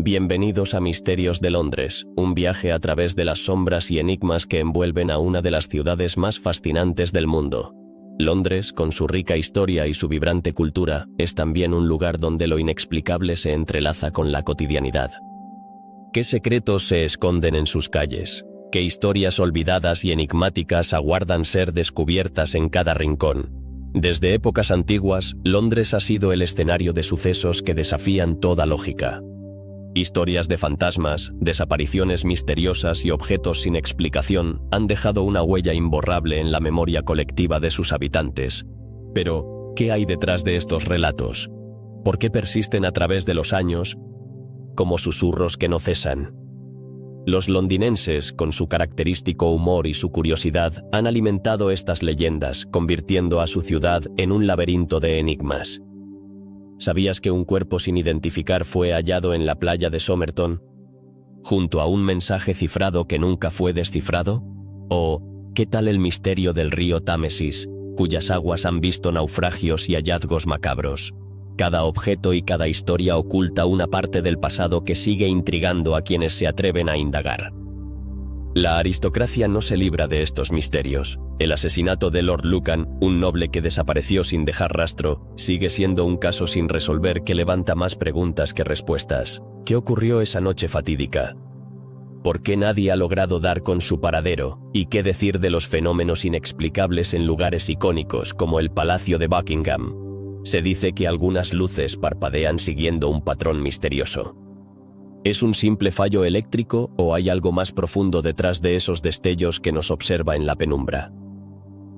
Bienvenidos a Misterios de Londres, un viaje a través de las sombras y enigmas que envuelven a una de las ciudades más fascinantes del mundo. Londres, con su rica historia y su vibrante cultura, es también un lugar donde lo inexplicable se entrelaza con la cotidianidad. ¿Qué secretos se esconden en sus calles? ¿Qué historias olvidadas y enigmáticas aguardan ser descubiertas en cada rincón? Desde épocas antiguas, Londres ha sido el escenario de sucesos que desafían toda lógica. Historias de fantasmas, desapariciones misteriosas y objetos sin explicación han dejado una huella imborrable en la memoria colectiva de sus habitantes. Pero, ¿qué hay detrás de estos relatos? ¿Por qué persisten a través de los años como susurros que no cesan? Los londinenses, con su característico humor y su curiosidad, han alimentado estas leyendas, convirtiendo a su ciudad en un laberinto de enigmas. ¿Sabías que un cuerpo sin identificar fue hallado en la playa de Somerton, junto a un mensaje cifrado que nunca fue descifrado? ¿O qué tal el misterio del río Támesis, cuyas aguas han visto naufragios y hallazgos macabros? Cada objeto y cada historia oculta una parte del pasado que sigue intrigando a quienes se atreven a indagar. La aristocracia no se libra de estos misterios. El asesinato de Lord Lucan, un noble que desapareció sin dejar rastro, sigue siendo un caso sin resolver que levanta más preguntas que respuestas. ¿Qué ocurrió esa noche fatídica? ¿Por qué nadie ha logrado dar con su paradero? ¿Y qué decir de los fenómenos inexplicables en lugares icónicos como el Palacio de Buckingham? Se dice que algunas luces parpadean siguiendo un patrón misterioso. ¿Es un simple fallo eléctrico o hay algo más profundo detrás de esos destellos que nos observa en la penumbra?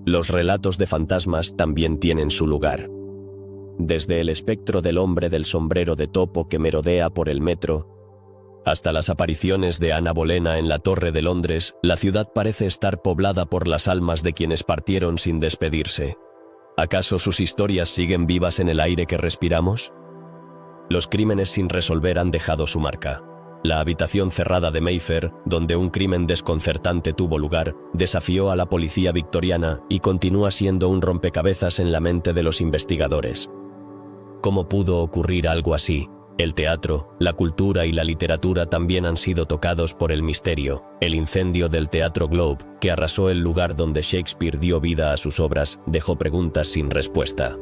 Los relatos de fantasmas también tienen su lugar. Desde el espectro del hombre del sombrero de topo que merodea por el metro, hasta las apariciones de Ana Bolena en la Torre de Londres, la ciudad parece estar poblada por las almas de quienes partieron sin despedirse. ¿Acaso sus historias siguen vivas en el aire que respiramos? Los crímenes sin resolver han dejado su marca. La habitación cerrada de Mayfair, donde un crimen desconcertante tuvo lugar, desafió a la policía victoriana y continúa siendo un rompecabezas en la mente de los investigadores. ¿Cómo pudo ocurrir algo así? El teatro, la cultura y la literatura también han sido tocados por el misterio. El incendio del Teatro Globe, que arrasó el lugar donde Shakespeare dio vida a sus obras, dejó preguntas sin respuesta.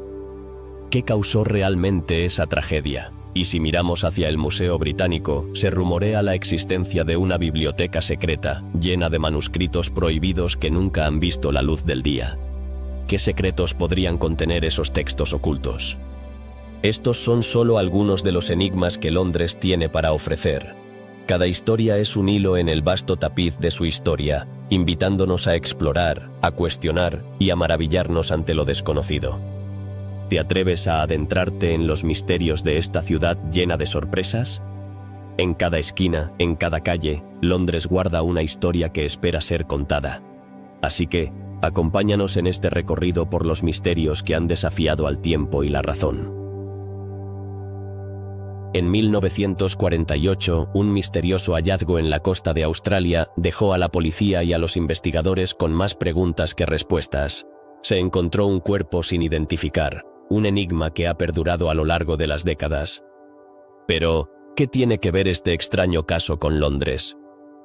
¿Qué causó realmente esa tragedia? Y si miramos hacia el Museo Británico, se rumorea la existencia de una biblioteca secreta, llena de manuscritos prohibidos que nunca han visto la luz del día. ¿Qué secretos podrían contener esos textos ocultos? Estos son solo algunos de los enigmas que Londres tiene para ofrecer. Cada historia es un hilo en el vasto tapiz de su historia, invitándonos a explorar, a cuestionar y a maravillarnos ante lo desconocido. ¿Te atreves a adentrarte en los misterios de esta ciudad llena de sorpresas? En cada esquina, en cada calle, Londres guarda una historia que espera ser contada. Así que, acompáñanos en este recorrido por los misterios que han desafiado al tiempo y la razón. En 1948, un misterioso hallazgo en la costa de Australia dejó a la policía y a los investigadores con más preguntas que respuestas. Se encontró un cuerpo sin identificar, un enigma que ha perdurado a lo largo de las décadas. Pero, ¿qué tiene que ver este extraño caso con Londres?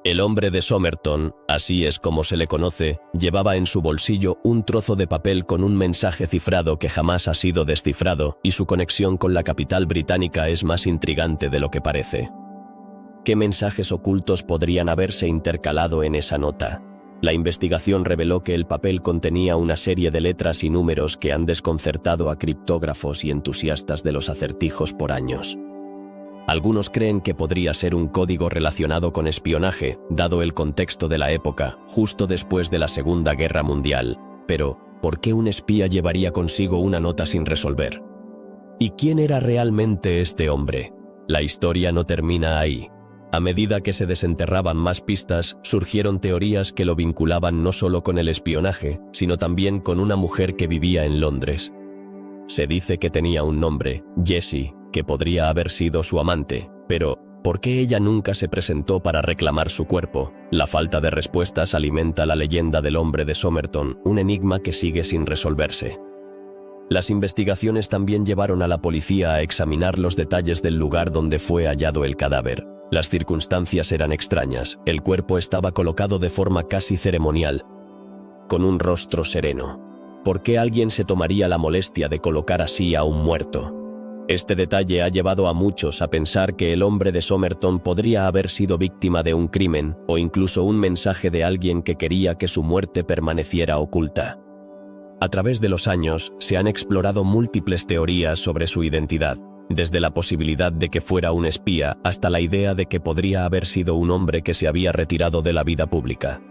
El hombre de Somerton, así es como se le conoce, llevaba en su bolsillo un trozo de papel con un mensaje cifrado que jamás ha sido descifrado, y su conexión con la capital británica es más intrigante de lo que parece. ¿Qué mensajes ocultos podrían haberse intercalado en esa nota? La investigación reveló que el papel contenía una serie de letras y números que han desconcertado a criptógrafos y entusiastas de los acertijos por años. Algunos creen que podría ser un código relacionado con espionaje, dado el contexto de la época, justo después de la Segunda Guerra Mundial. Pero, ¿por qué un espía llevaría consigo una nota sin resolver? ¿Y quién era realmente este hombre? La historia no termina ahí. A medida que se desenterraban más pistas, surgieron teorías que lo vinculaban no solo con el espionaje, sino también con una mujer que vivía en Londres. Se dice que tenía un nombre, Jessie, que podría haber sido su amante, pero ¿por qué ella nunca se presentó para reclamar su cuerpo? La falta de respuestas alimenta la leyenda del hombre de Somerton, un enigma que sigue sin resolverse. Las investigaciones también llevaron a la policía a examinar los detalles del lugar donde fue hallado el cadáver. Las circunstancias eran extrañas. El cuerpo estaba colocado de forma casi ceremonial, con un rostro sereno. ¿Por qué alguien se tomaría la molestia de colocar así a un muerto? Este detalle ha llevado a muchos a pensar que el hombre de Somerton podría haber sido víctima de un crimen o incluso un mensaje de alguien que quería que su muerte permaneciera oculta. A través de los años, se han explorado múltiples teorías sobre su identidad, desde la posibilidad de que fuera un espía hasta la idea de que podría haber sido un hombre que se había retirado de la vida pública.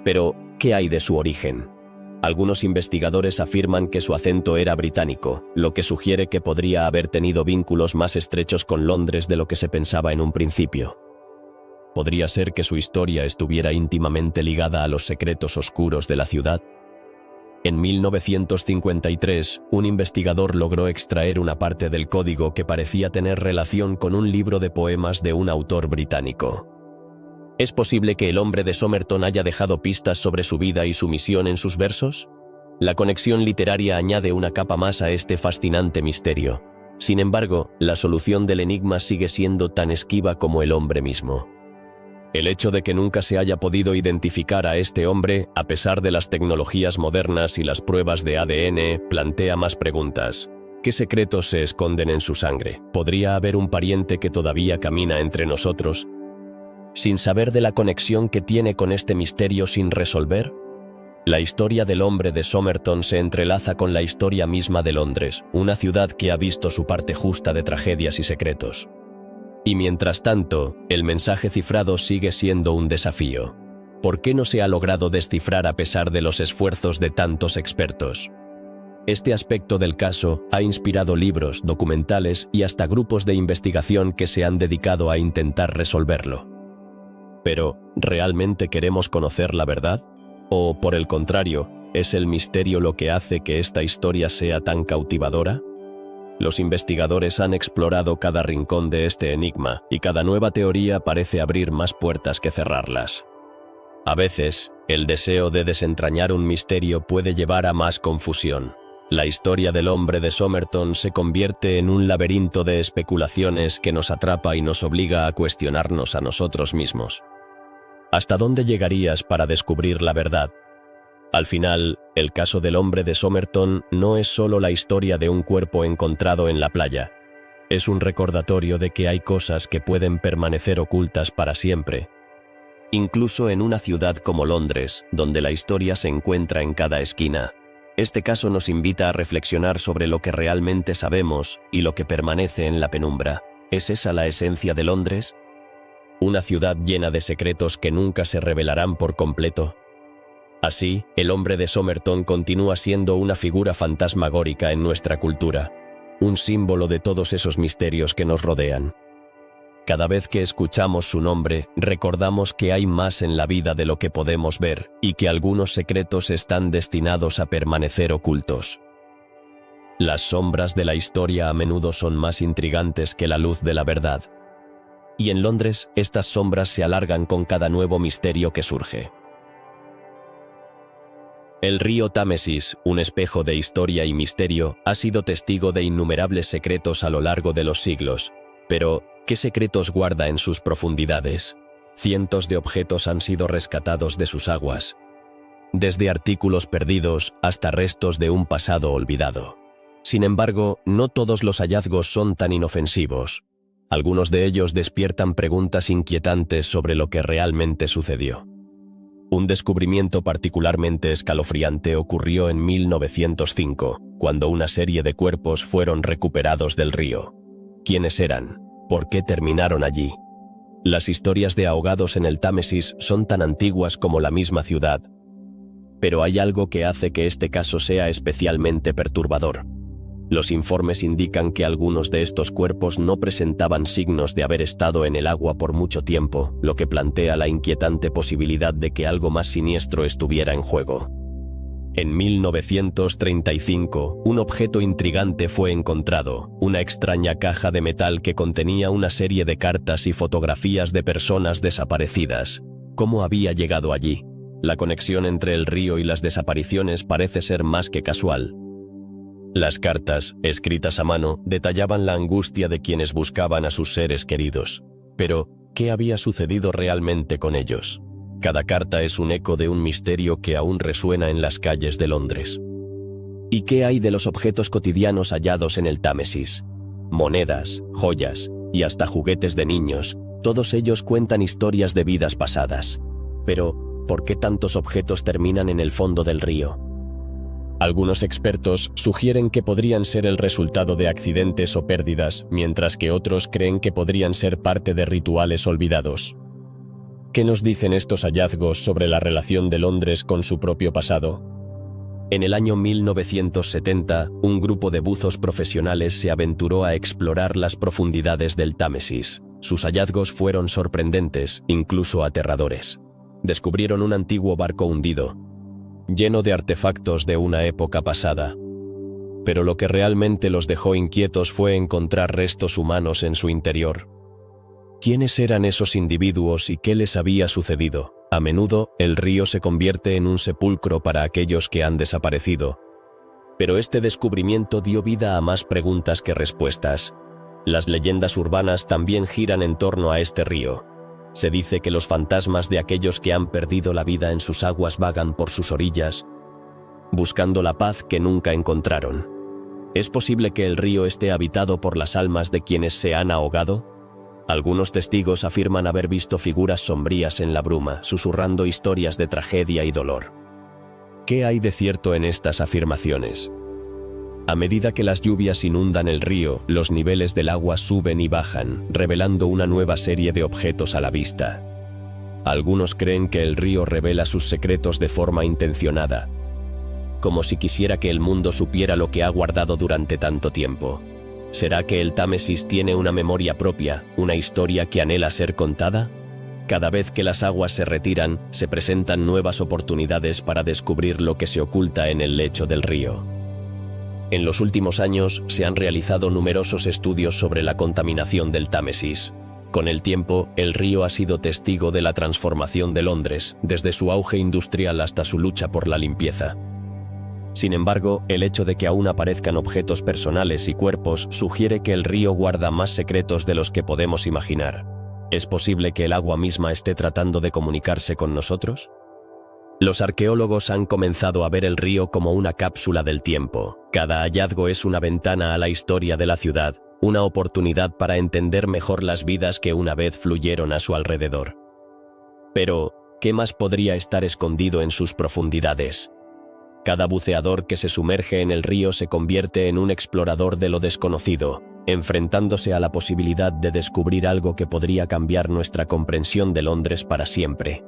Pero, ¿qué hay de su origen? Algunos investigadores afirman que su acento era británico, lo que sugiere que podría haber tenido vínculos más estrechos con Londres de lo que se pensaba en un principio. ¿Podría ser que su historia estuviera íntimamente ligada a los secretos oscuros de la ciudad? En 1953, un investigador logró extraer una parte del código que parecía tener relación con un libro de poemas de un autor británico. ¿Es posible que el hombre de Somerton haya dejado pistas sobre su vida y su misión en sus versos? La conexión literaria añade una capa más a este fascinante misterio. Sin embargo, la solución del enigma sigue siendo tan esquiva como el hombre mismo. El hecho de que nunca se haya podido identificar a este hombre, a pesar de las tecnologías modernas y las pruebas de ADN, plantea más preguntas. ¿Qué secretos se esconden en su sangre? ¿Podría haber un pariente que todavía camina entre nosotros, sin saber de la conexión que tiene con este misterio sin resolver? La historia del hombre de Somerton se entrelaza con la historia misma de Londres, una ciudad que ha visto su parte justa de tragedias y secretos. Y mientras tanto, el mensaje cifrado sigue siendo un desafío. ¿Por qué no se ha logrado descifrar a pesar de los esfuerzos de tantos expertos? Este aspecto del caso ha inspirado libros, documentales y hasta grupos de investigación que se han dedicado a intentar resolverlo. Pero, ¿realmente queremos conocer la verdad? ¿O, por el contrario, es el misterio lo que hace que esta historia sea tan cautivadora? Los investigadores han explorado cada rincón de este enigma, y cada nueva teoría parece abrir más puertas que cerrarlas. A veces, el deseo de desentrañar un misterio puede llevar a más confusión. La historia del hombre de Somerton se convierte en un laberinto de especulaciones que nos atrapa y nos obliga a cuestionarnos a nosotros mismos. ¿Hasta dónde llegarías para descubrir la verdad? Al final, el caso del hombre de Somerton no es solo la historia de un cuerpo encontrado en la playa. Es un recordatorio de que hay cosas que pueden permanecer ocultas para siempre. Incluso en una ciudad como Londres, donde la historia se encuentra en cada esquina. Este caso nos invita a reflexionar sobre lo que realmente sabemos y lo que permanece en la penumbra. ¿Es esa la esencia de Londres? ¿Una ciudad llena de secretos que nunca se revelarán por completo? Así, el hombre de Somerton continúa siendo una figura fantasmagórica en nuestra cultura, un símbolo de todos esos misterios que nos rodean. Cada vez que escuchamos su nombre, recordamos que hay más en la vida de lo que podemos ver, y que algunos secretos están destinados a permanecer ocultos. Las sombras de la historia a menudo son más intrigantes que la luz de la verdad. Y en Londres, estas sombras se alargan con cada nuevo misterio que surge. El río Támesis, un espejo de historia y misterio, ha sido testigo de innumerables secretos a lo largo de los siglos. Pero, ¿qué secretos guarda en sus profundidades? Cientos de objetos han sido rescatados de sus aguas, desde artículos perdidos hasta restos de un pasado olvidado. Sin embargo, no todos los hallazgos son tan inofensivos. Algunos de ellos despiertan preguntas inquietantes sobre lo que realmente sucedió. Un descubrimiento particularmente escalofriante ocurrió en 1905, cuando una serie de cuerpos fueron recuperados del río. ¿Quiénes eran? ¿Por qué terminaron allí? Las historias de ahogados en el Támesis son tan antiguas como la misma ciudad. Pero hay algo que hace que este caso sea especialmente perturbador. Los informes indican que algunos de estos cuerpos no presentaban signos de haber estado en el agua por mucho tiempo, lo que plantea la inquietante posibilidad de que algo más siniestro estuviera en juego. En 1935, un objeto intrigante fue encontrado, una extraña caja de metal que contenía una serie de cartas y fotografías de personas desaparecidas. ¿Cómo había llegado allí? La conexión entre el río y las desapariciones parece ser más que casual. Las cartas, escritas a mano, detallaban la angustia de quienes buscaban a sus seres queridos. Pero, ¿qué había sucedido realmente con ellos? Cada carta es un eco de un misterio que aún resuena en las calles de Londres. ¿Y qué hay de los objetos cotidianos hallados en el Támesis? Monedas, joyas y hasta juguetes de niños, todos ellos cuentan historias de vidas pasadas. Pero, ¿por qué tantos objetos terminan en el fondo del río? Algunos expertos sugieren que podrían ser el resultado de accidentes o pérdidas, mientras que otros creen que podrían ser parte de rituales olvidados. ¿Qué nos dicen estos hallazgos sobre la relación de Londres con su propio pasado? En el año 1970, un grupo de buzos profesionales se aventuró a explorar las profundidades del Támesis. Sus hallazgos fueron sorprendentes, incluso aterradores. Descubrieron un antiguo barco hundido, lleno de artefactos de una época pasada. Pero lo que realmente los dejó inquietos fue encontrar restos humanos en su interior. ¿Quiénes eran esos individuos y qué les había sucedido? A menudo, el río se convierte en un sepulcro para aquellos que han desaparecido. Pero este descubrimiento dio vida a más preguntas que respuestas. Las leyendas urbanas también giran en torno a este río. Se dice que los fantasmas de aquellos que han perdido la vida en sus aguas vagan por sus orillas, buscando la paz que nunca encontraron. ¿Es posible que el río esté habitado por las almas de quienes se han ahogado? Algunos testigos afirman haber visto figuras sombrías en la bruma, susurrando historias de tragedia y dolor. ¿Qué hay de cierto en estas afirmaciones? A medida que las lluvias inundan el río, los niveles del agua suben y bajan, revelando una nueva serie de objetos a la vista. Algunos creen que el río revela sus secretos de forma intencionada, como si quisiera que el mundo supiera lo que ha guardado durante tanto tiempo. ¿Será que el Támesis tiene una memoria propia, una historia que anhela ser contada? Cada vez que las aguas se retiran, se presentan nuevas oportunidades para descubrir lo que se oculta en el lecho del río. En los últimos años se han realizado numerosos estudios sobre la contaminación del Támesis. Con el tiempo, el río ha sido testigo de la transformación de Londres, desde su auge industrial hasta su lucha por la limpieza. Sin embargo, el hecho de que aún aparezcan objetos personales y cuerpos sugiere que el río guarda más secretos de los que podemos imaginar. ¿Es posible que el agua misma esté tratando de comunicarse con nosotros? Los arqueólogos han comenzado a ver el río como una cápsula del tiempo. Cada hallazgo es una ventana a la historia de la ciudad, una oportunidad para entender mejor las vidas que una vez fluyeron a su alrededor. Pero, ¿qué más podría estar escondido en sus profundidades? Cada buceador que se sumerge en el río se convierte en un explorador de lo desconocido, enfrentándose a la posibilidad de descubrir algo que podría cambiar nuestra comprensión de Londres para siempre.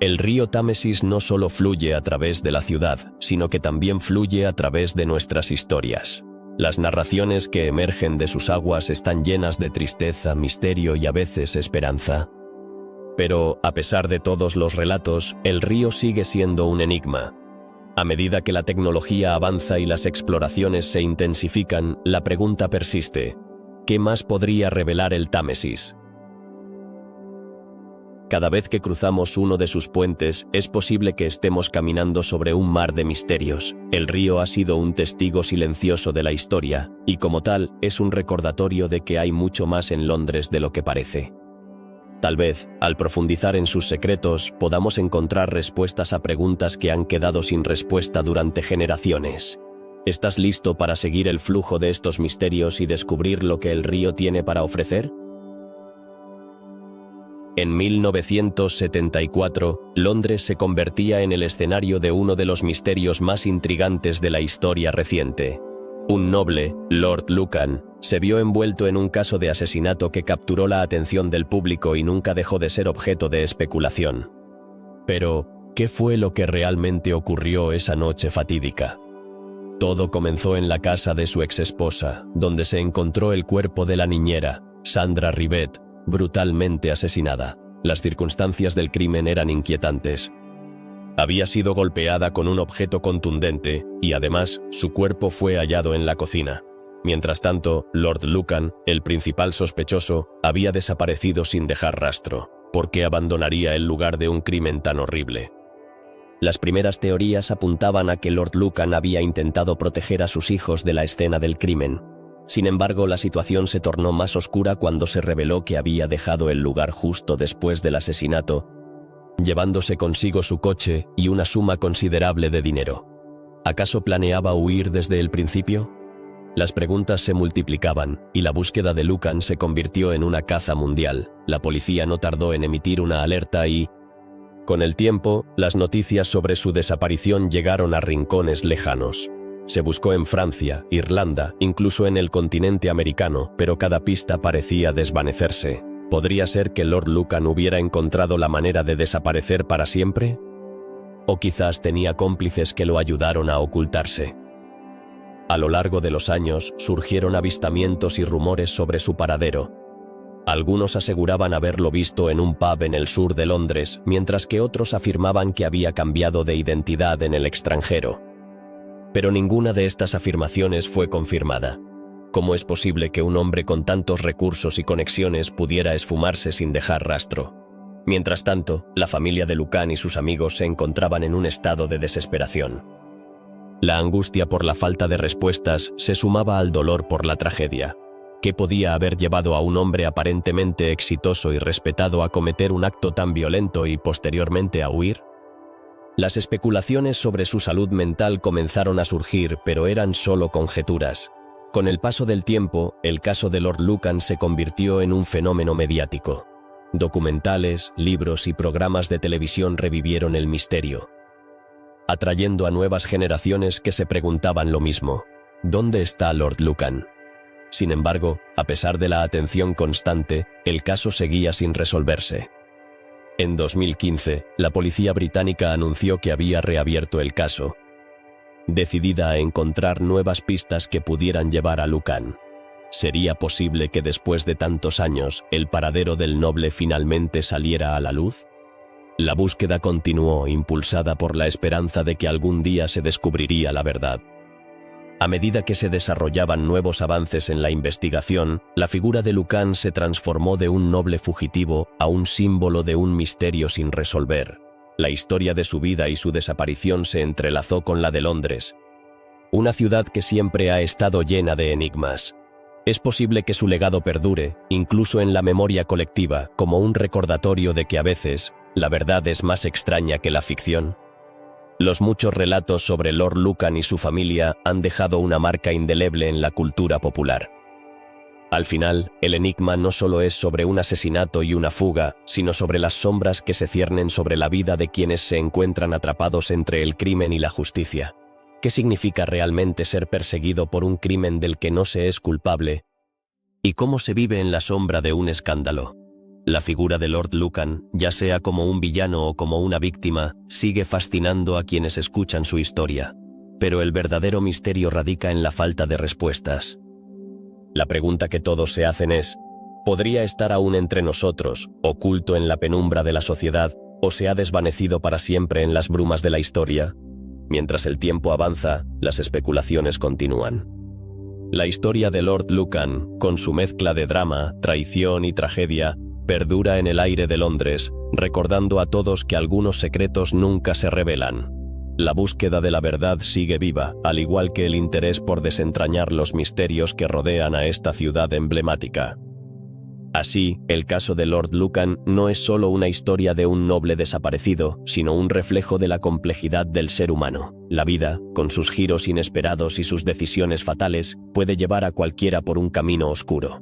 El río Támesis no solo fluye a través de la ciudad, sino que también fluye a través de nuestras historias. Las narraciones que emergen de sus aguas están llenas de tristeza, misterio y a veces esperanza. Pero, a pesar de todos los relatos, el río sigue siendo un enigma. A medida que la tecnología avanza y las exploraciones se intensifican, la pregunta persiste: ¿qué más podría revelar el Támesis? Cada vez que cruzamos uno de sus puentes, es posible que estemos caminando sobre un mar de misterios. El río ha sido un testigo silencioso de la historia, y como tal, es un recordatorio de que hay mucho más en Londres de lo que parece. Tal vez, al profundizar en sus secretos, podamos encontrar respuestas a preguntas que han quedado sin respuesta durante generaciones. ¿Estás listo para seguir el flujo de estos misterios y descubrir lo que el río tiene para ofrecer? En 1974, Londres se convertía en el escenario de uno de los misterios más intrigantes de la historia reciente. Un noble, Lord Lucan, se vio envuelto en un caso de asesinato que capturó la atención del público y nunca dejó de ser objeto de especulación. Pero, ¿qué fue lo que realmente ocurrió esa noche fatídica? Todo comenzó en la casa de su exesposa, donde se encontró el cuerpo de la niñera, Sandra Rivett, brutalmente asesinada. Las circunstancias del crimen eran inquietantes. Había sido golpeada con un objeto contundente y además su cuerpo fue hallado en la cocina. Mientras tanto, Lord Lucan, el principal sospechoso, había desaparecido sin dejar rastro. ¿Por qué abandonaría el lugar de un crimen tan horrible? Las primeras teorías apuntaban a que Lord Lucan había intentado proteger a sus hijos de la escena del crimen. Sin embargo, la situación se tornó más oscura cuando se reveló que había dejado el lugar justo después del asesinato, llevándose consigo su coche y una suma considerable de dinero. ¿Acaso planeaba huir desde el principio? Las preguntas se multiplicaban, y la búsqueda de Lucan se convirtió en una caza mundial. La policía no tardó en emitir una alerta y, con el tiempo, las noticias sobre su desaparición llegaron a rincones lejanos. Se buscó en Francia, Irlanda, incluso en el continente americano, pero cada pista parecía desvanecerse. ¿Podría ser que Lord Lucan hubiera encontrado la manera de desaparecer para siempre? ¿O quizás tenía cómplices que lo ayudaron a ocultarse? A lo largo de los años, surgieron avistamientos y rumores sobre su paradero. Algunos aseguraban haberlo visto en un pub en el sur de Londres, mientras que otros afirmaban que había cambiado de identidad en el extranjero. Pero ninguna de estas afirmaciones fue confirmada. ¿Cómo es posible que un hombre con tantos recursos y conexiones pudiera esfumarse sin dejar rastro? Mientras tanto, la familia de Lucan y sus amigos se encontraban en un estado de desesperación. La angustia por la falta de respuestas se sumaba al dolor por la tragedia. ¿Qué podía haber llevado a un hombre aparentemente exitoso y respetado a cometer un acto tan violento y posteriormente a huir? Las especulaciones sobre su salud mental comenzaron a surgir, pero eran solo conjeturas. Con el paso del tiempo, el caso de Lord Lucan se convirtió en un fenómeno mediático. Documentales, libros y programas de televisión revivieron el misterio, atrayendo a nuevas generaciones que se preguntaban lo mismo: ¿dónde está Lord Lucan? Sin embargo, a pesar de la atención constante, el caso seguía sin resolverse. En 2015, la policía británica anunció que había reabierto el caso, decidida a encontrar nuevas pistas que pudieran llevar a Lucan. ¿Sería posible que después de tantos años, el paradero del noble finalmente saliera a la luz? La búsqueda continuó, impulsada por la esperanza de que algún día se descubriría la verdad. A medida que se desarrollaban nuevos avances en la investigación, la figura de Lucan se transformó de un noble fugitivo a un símbolo de un misterio sin resolver. La historia de su vida y su desaparición se entrelazó con la de Londres, una ciudad que siempre ha estado llena de enigmas. Es posible que su legado perdure, incluso en la memoria colectiva, como un recordatorio de que a veces, la verdad es más extraña que la ficción. Los muchos relatos sobre Lord Lucan y su familia han dejado una marca indeleble en la cultura popular. Al final, el enigma no solo es sobre un asesinato y una fuga, sino sobre las sombras que se ciernen sobre la vida de quienes se encuentran atrapados entre el crimen y la justicia. ¿Qué significa realmente ser perseguido por un crimen del que no se es culpable? ¿Y cómo se vive en la sombra de un escándalo? La figura de Lord Lucan, ya sea como un villano o como una víctima, sigue fascinando a quienes escuchan su historia. Pero el verdadero misterio radica en la falta de respuestas. La pregunta que todos se hacen es: ¿podría estar aún entre nosotros, oculto en la penumbra de la sociedad, o se ha desvanecido para siempre en las brumas de la historia? Mientras el tiempo avanza, las especulaciones continúan. La historia de Lord Lucan, con su mezcla de drama, traición y tragedia, perdura en el aire de Londres, recordando a todos que algunos secretos nunca se revelan. La búsqueda de la verdad sigue viva, al igual que el interés por desentrañar los misterios que rodean a esta ciudad emblemática. Así, el caso de Lord Lucan no es solo una historia de un noble desaparecido, sino un reflejo de la complejidad del ser humano. La vida, con sus giros inesperados y sus decisiones fatales, puede llevar a cualquiera por un camino oscuro.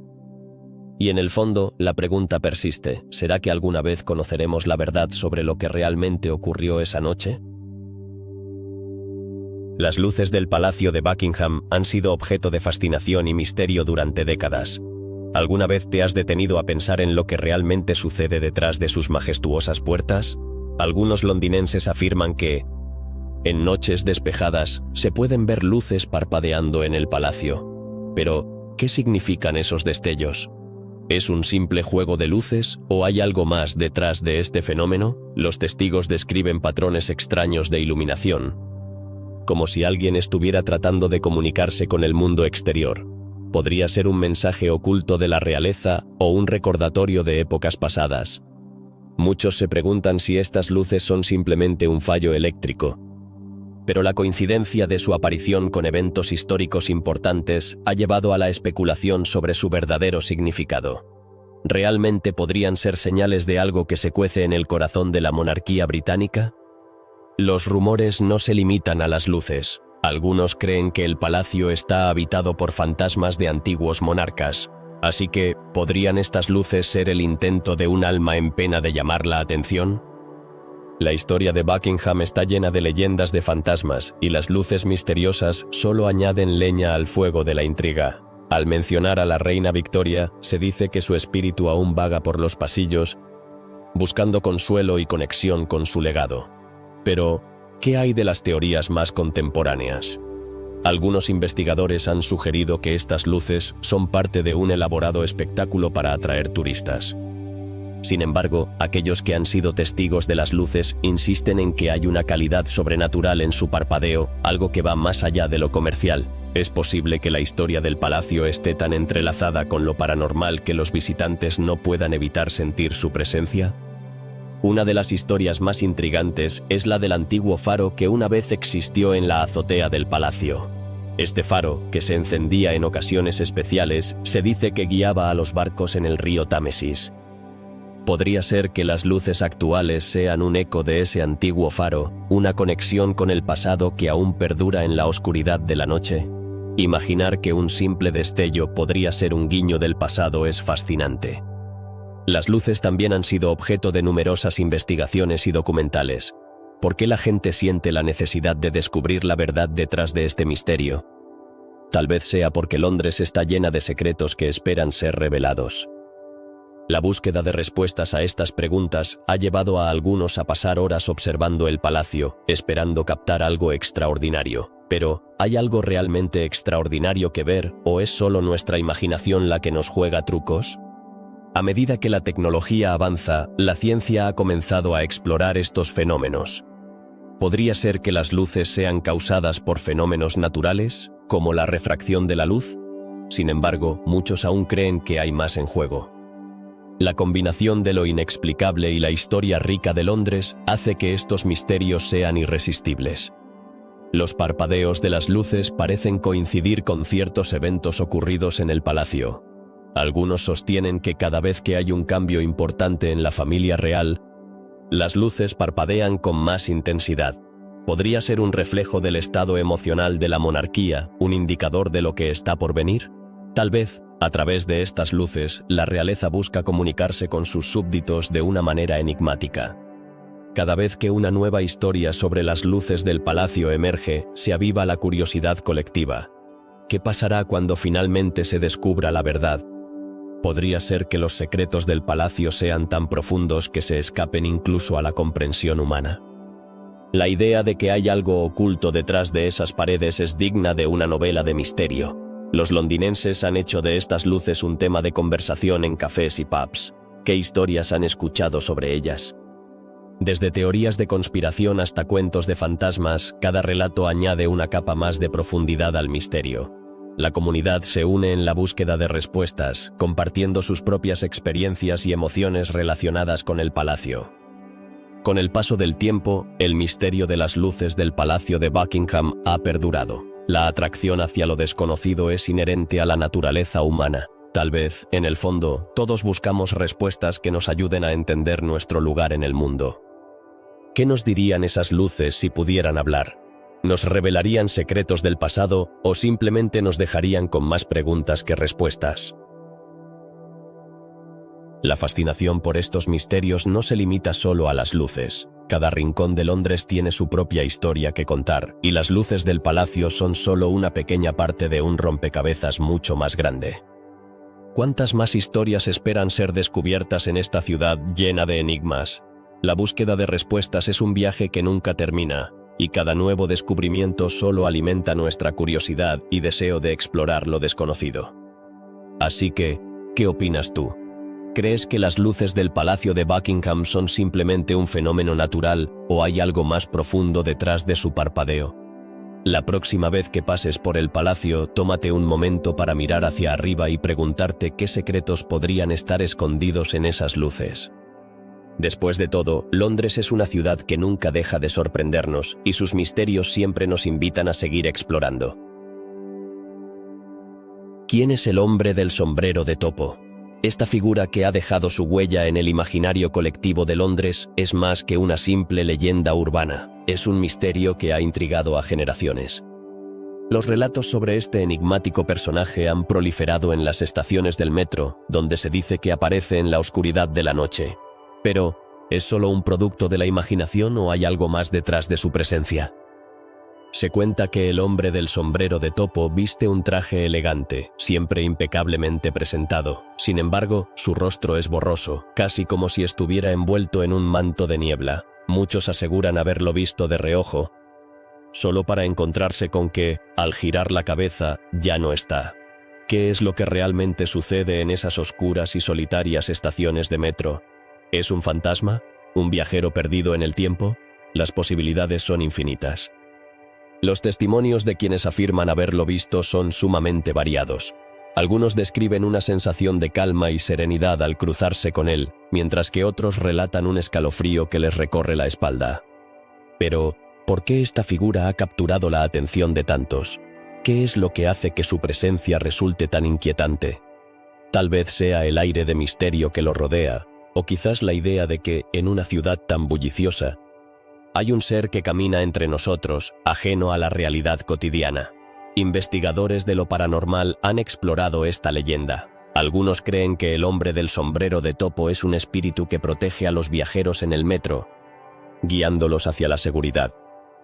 Y en el fondo, la pregunta persiste: ¿será que alguna vez conoceremos la verdad sobre lo que realmente ocurrió esa noche? Las luces del Palacio de Buckingham han sido objeto de fascinación y misterio durante décadas. ¿Alguna vez te has detenido a pensar en lo que realmente sucede detrás de sus majestuosas puertas? Algunos londinenses afirman que, en noches despejadas, se pueden ver luces parpadeando en el palacio. Pero, ¿qué significan esos destellos? ¿Es un simple juego de luces o hay algo más detrás de este fenómeno? Los testigos describen patrones extraños de iluminación, como si alguien estuviera tratando de comunicarse con el mundo exterior. Podría ser un mensaje oculto de la realeza o un recordatorio de épocas pasadas. Muchos se preguntan si estas luces son simplemente un fallo eléctrico. Pero la coincidencia de su aparición con eventos históricos importantes ha llevado a la especulación sobre su verdadero significado. ¿Realmente podrían ser señales de algo que se cuece en el corazón de la monarquía británica? Los rumores no se limitan a las luces. Algunos creen que el palacio está habitado por fantasmas de antiguos monarcas. Así que, ¿podrían estas luces ser el intento de un alma en pena de llamar la atención? La historia de Buckingham está llena de leyendas de fantasmas, y las luces misteriosas solo añaden leña al fuego de la intriga. Al mencionar a la reina Victoria, se dice que su espíritu aún vaga por los pasillos, buscando consuelo y conexión con su legado. Pero, ¿qué hay de las teorías más contemporáneas? Algunos investigadores han sugerido que estas luces son parte de un elaborado espectáculo para atraer turistas. Sin embargo, aquellos que han sido testigos de las luces insisten en que hay una calidad sobrenatural en su parpadeo, algo que va más allá de lo comercial. ¿Es posible que la historia del palacio esté tan entrelazada con lo paranormal que los visitantes no puedan evitar sentir su presencia? Una de las historias más intrigantes es la del antiguo faro que una vez existió en la azotea del palacio. Este faro, que se encendía en ocasiones especiales, se dice que guiaba a los barcos en el río Támesis. ¿Podría ser que las luces actuales sean un eco de ese antiguo faro, una conexión con el pasado que aún perdura en la oscuridad de la noche? Imaginar que un simple destello podría ser un guiño del pasado es fascinante. Las luces también han sido objeto de numerosas investigaciones y documentales. ¿Por qué la gente siente la necesidad de descubrir la verdad detrás de este misterio? Tal vez sea porque Londres está llena de secretos que esperan ser revelados. La búsqueda de respuestas a estas preguntas ha llevado a algunos a pasar horas observando el palacio, esperando captar algo extraordinario. Pero, ¿hay algo realmente extraordinario que ver, o es solo nuestra imaginación la que nos juega trucos? A medida que la tecnología avanza, la ciencia ha comenzado a explorar estos fenómenos. ¿Podría ser que las luces sean causadas por fenómenos naturales, como la refracción de la luz? Sin embargo, muchos aún creen que hay más en juego. La combinación de lo inexplicable y la historia rica de Londres hace que estos misterios sean irresistibles. Los parpadeos de las luces parecen coincidir con ciertos eventos ocurridos en el palacio. Algunos sostienen que cada vez que hay un cambio importante en la familia real, las luces parpadean con más intensidad. ¿Podría ser un reflejo del estado emocional de la monarquía, un indicador de lo que está por venir? Tal vez, a través de estas luces, la realeza busca comunicarse con sus súbditos de una manera enigmática. Cada vez que una nueva historia sobre las luces del palacio emerge, se aviva la curiosidad colectiva. ¿Qué pasará cuando finalmente se descubra la verdad? ¿Podría ser que los secretos del palacio sean tan profundos que se escapen incluso a la comprensión humana? La idea de que hay algo oculto detrás de esas paredes es digna de una novela de misterio. Los londinenses han hecho de estas luces un tema de conversación en cafés y pubs. ¿Qué historias han escuchado sobre ellas? Desde teorías de conspiración hasta cuentos de fantasmas, cada relato añade una capa más de profundidad al misterio. La comunidad se une en la búsqueda de respuestas, compartiendo sus propias experiencias y emociones relacionadas con el palacio. Con el paso del tiempo, el misterio de las luces del Palacio de Buckingham ha perdurado. La atracción hacia lo desconocido es inherente a la naturaleza humana. Tal vez, en el fondo, todos buscamos respuestas que nos ayuden a entender nuestro lugar en el mundo. ¿Qué nos dirían esas luces si pudieran hablar? ¿Nos revelarían secretos del pasado o simplemente nos dejarían con más preguntas que respuestas? La fascinación por estos misterios no se limita solo a las luces. Cada rincón de Londres tiene su propia historia que contar, y las luces del palacio son solo una pequeña parte de un rompecabezas mucho más grande. ¿Cuántas más historias esperan ser descubiertas en esta ciudad llena de enigmas? La búsqueda de respuestas es un viaje que nunca termina, y cada nuevo descubrimiento solo alimenta nuestra curiosidad y deseo de explorar lo desconocido. Así que, ¿qué opinas tú? ¿Crees que las luces del Palacio de Buckingham son simplemente un fenómeno natural o hay algo más profundo detrás de su parpadeo? La próxima vez que pases por el palacio, tómate un momento para mirar hacia arriba y preguntarte qué secretos podrían estar escondidos en esas luces. Después de todo, Londres es una ciudad que nunca deja de sorprendernos y sus misterios siempre nos invitan a seguir explorando. ¿Quién es el hombre del sombrero de topo? Esta figura que ha dejado su huella en el imaginario colectivo de Londres es más que una simple leyenda urbana. Es un misterio que ha intrigado a generaciones. Los relatos sobre este enigmático personaje han proliferado en las estaciones del metro, donde se dice que aparece en la oscuridad de la noche. Pero, ¿es solo un producto de la imaginación o hay algo más detrás de su presencia? Se cuenta que el hombre del sombrero de topo viste un traje elegante, siempre impecablemente presentado. Sin embargo, su rostro es borroso, casi como si estuviera envuelto en un manto de niebla. Muchos aseguran haberlo visto de reojo, solo para encontrarse con que, al girar la cabeza, ya no está. ¿Qué es lo que realmente sucede en esas oscuras y solitarias estaciones de metro? ¿Es un fantasma? ¿Un viajero perdido en el tiempo? Las posibilidades son infinitas. Los testimonios de quienes afirman haberlo visto son sumamente variados. Algunos describen una sensación de calma y serenidad al cruzarse con él, mientras que otros relatan un escalofrío que les recorre la espalda. Pero, ¿por qué esta figura ha capturado la atención de tantos? ¿Qué es lo que hace que su presencia resulte tan inquietante? Tal vez sea el aire de misterio que lo rodea, o quizás la idea de que, en una ciudad tan bulliciosa, hay un ser que camina entre nosotros, ajeno a la realidad cotidiana. Investigadores de lo paranormal han explorado esta leyenda. Algunos creen que el hombre del sombrero de topo es un espíritu que protege a los viajeros en el metro, guiándolos hacia la seguridad.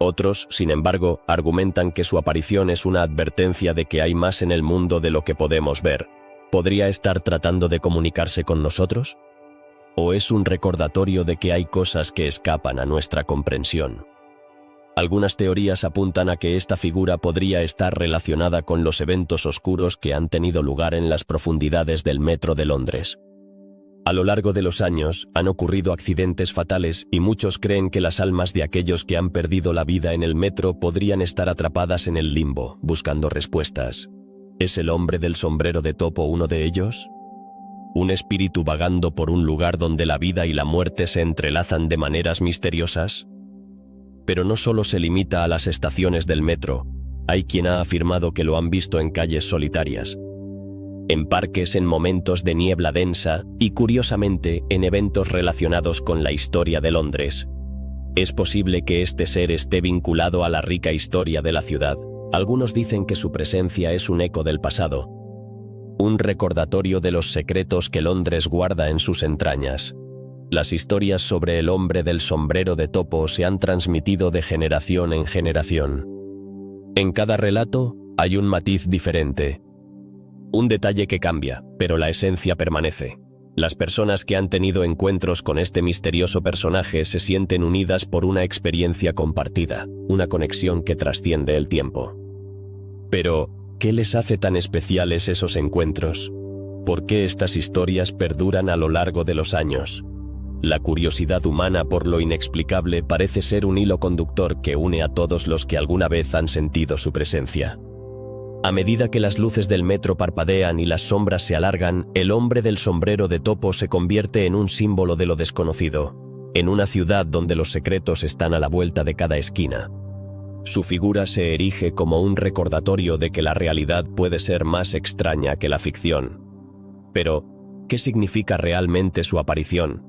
Otros, sin embargo, argumentan que su aparición es una advertencia de que hay más en el mundo de lo que podemos ver. ¿Podría estar tratando de comunicarse con nosotros? ¿O es un recordatorio de que hay cosas que escapan a nuestra comprensión? Algunas teorías apuntan a que esta figura podría estar relacionada con los eventos oscuros que han tenido lugar en las profundidades del metro de Londres. A lo largo de los años, han ocurrido accidentes fatales y muchos creen que las almas de aquellos que han perdido la vida en el metro podrían estar atrapadas en el limbo, buscando respuestas. ¿Es el hombre del sombrero de topo uno de ellos? ¿Un espíritu vagando por un lugar donde la vida y la muerte se entrelazan de maneras misteriosas? Pero no solo se limita a las estaciones del metro. Hay quien ha afirmado que lo han visto en calles solitarias, en parques en momentos de niebla densa y, curiosamente, en eventos relacionados con la historia de Londres. Es posible que este ser esté vinculado a la rica historia de la ciudad. Algunos dicen que su presencia es un eco del pasado, un recordatorio de los secretos que Londres guarda en sus entrañas. Las historias sobre el hombre del sombrero de topo se han transmitido de generación en generación. En cada relato hay un matiz diferente, un detalle que cambia, pero la esencia permanece. Las personas que han tenido encuentros con este misterioso personaje se sienten unidas por una experiencia compartida, una conexión que trasciende el tiempo. Pero, ¿qué les hace tan especiales esos encuentros? ¿Por qué estas historias perduran a lo largo de los años? La curiosidad humana por lo inexplicable parece ser un hilo conductor que une a todos los que alguna vez han sentido su presencia. A medida que las luces del metro parpadean y las sombras se alargan, el hombre del sombrero de topo se convierte en un símbolo de lo desconocido, en una ciudad donde los secretos están a la vuelta de cada esquina. Su figura se erige como un recordatorio de que la realidad puede ser más extraña que la ficción. Pero, ¿qué significa realmente su aparición?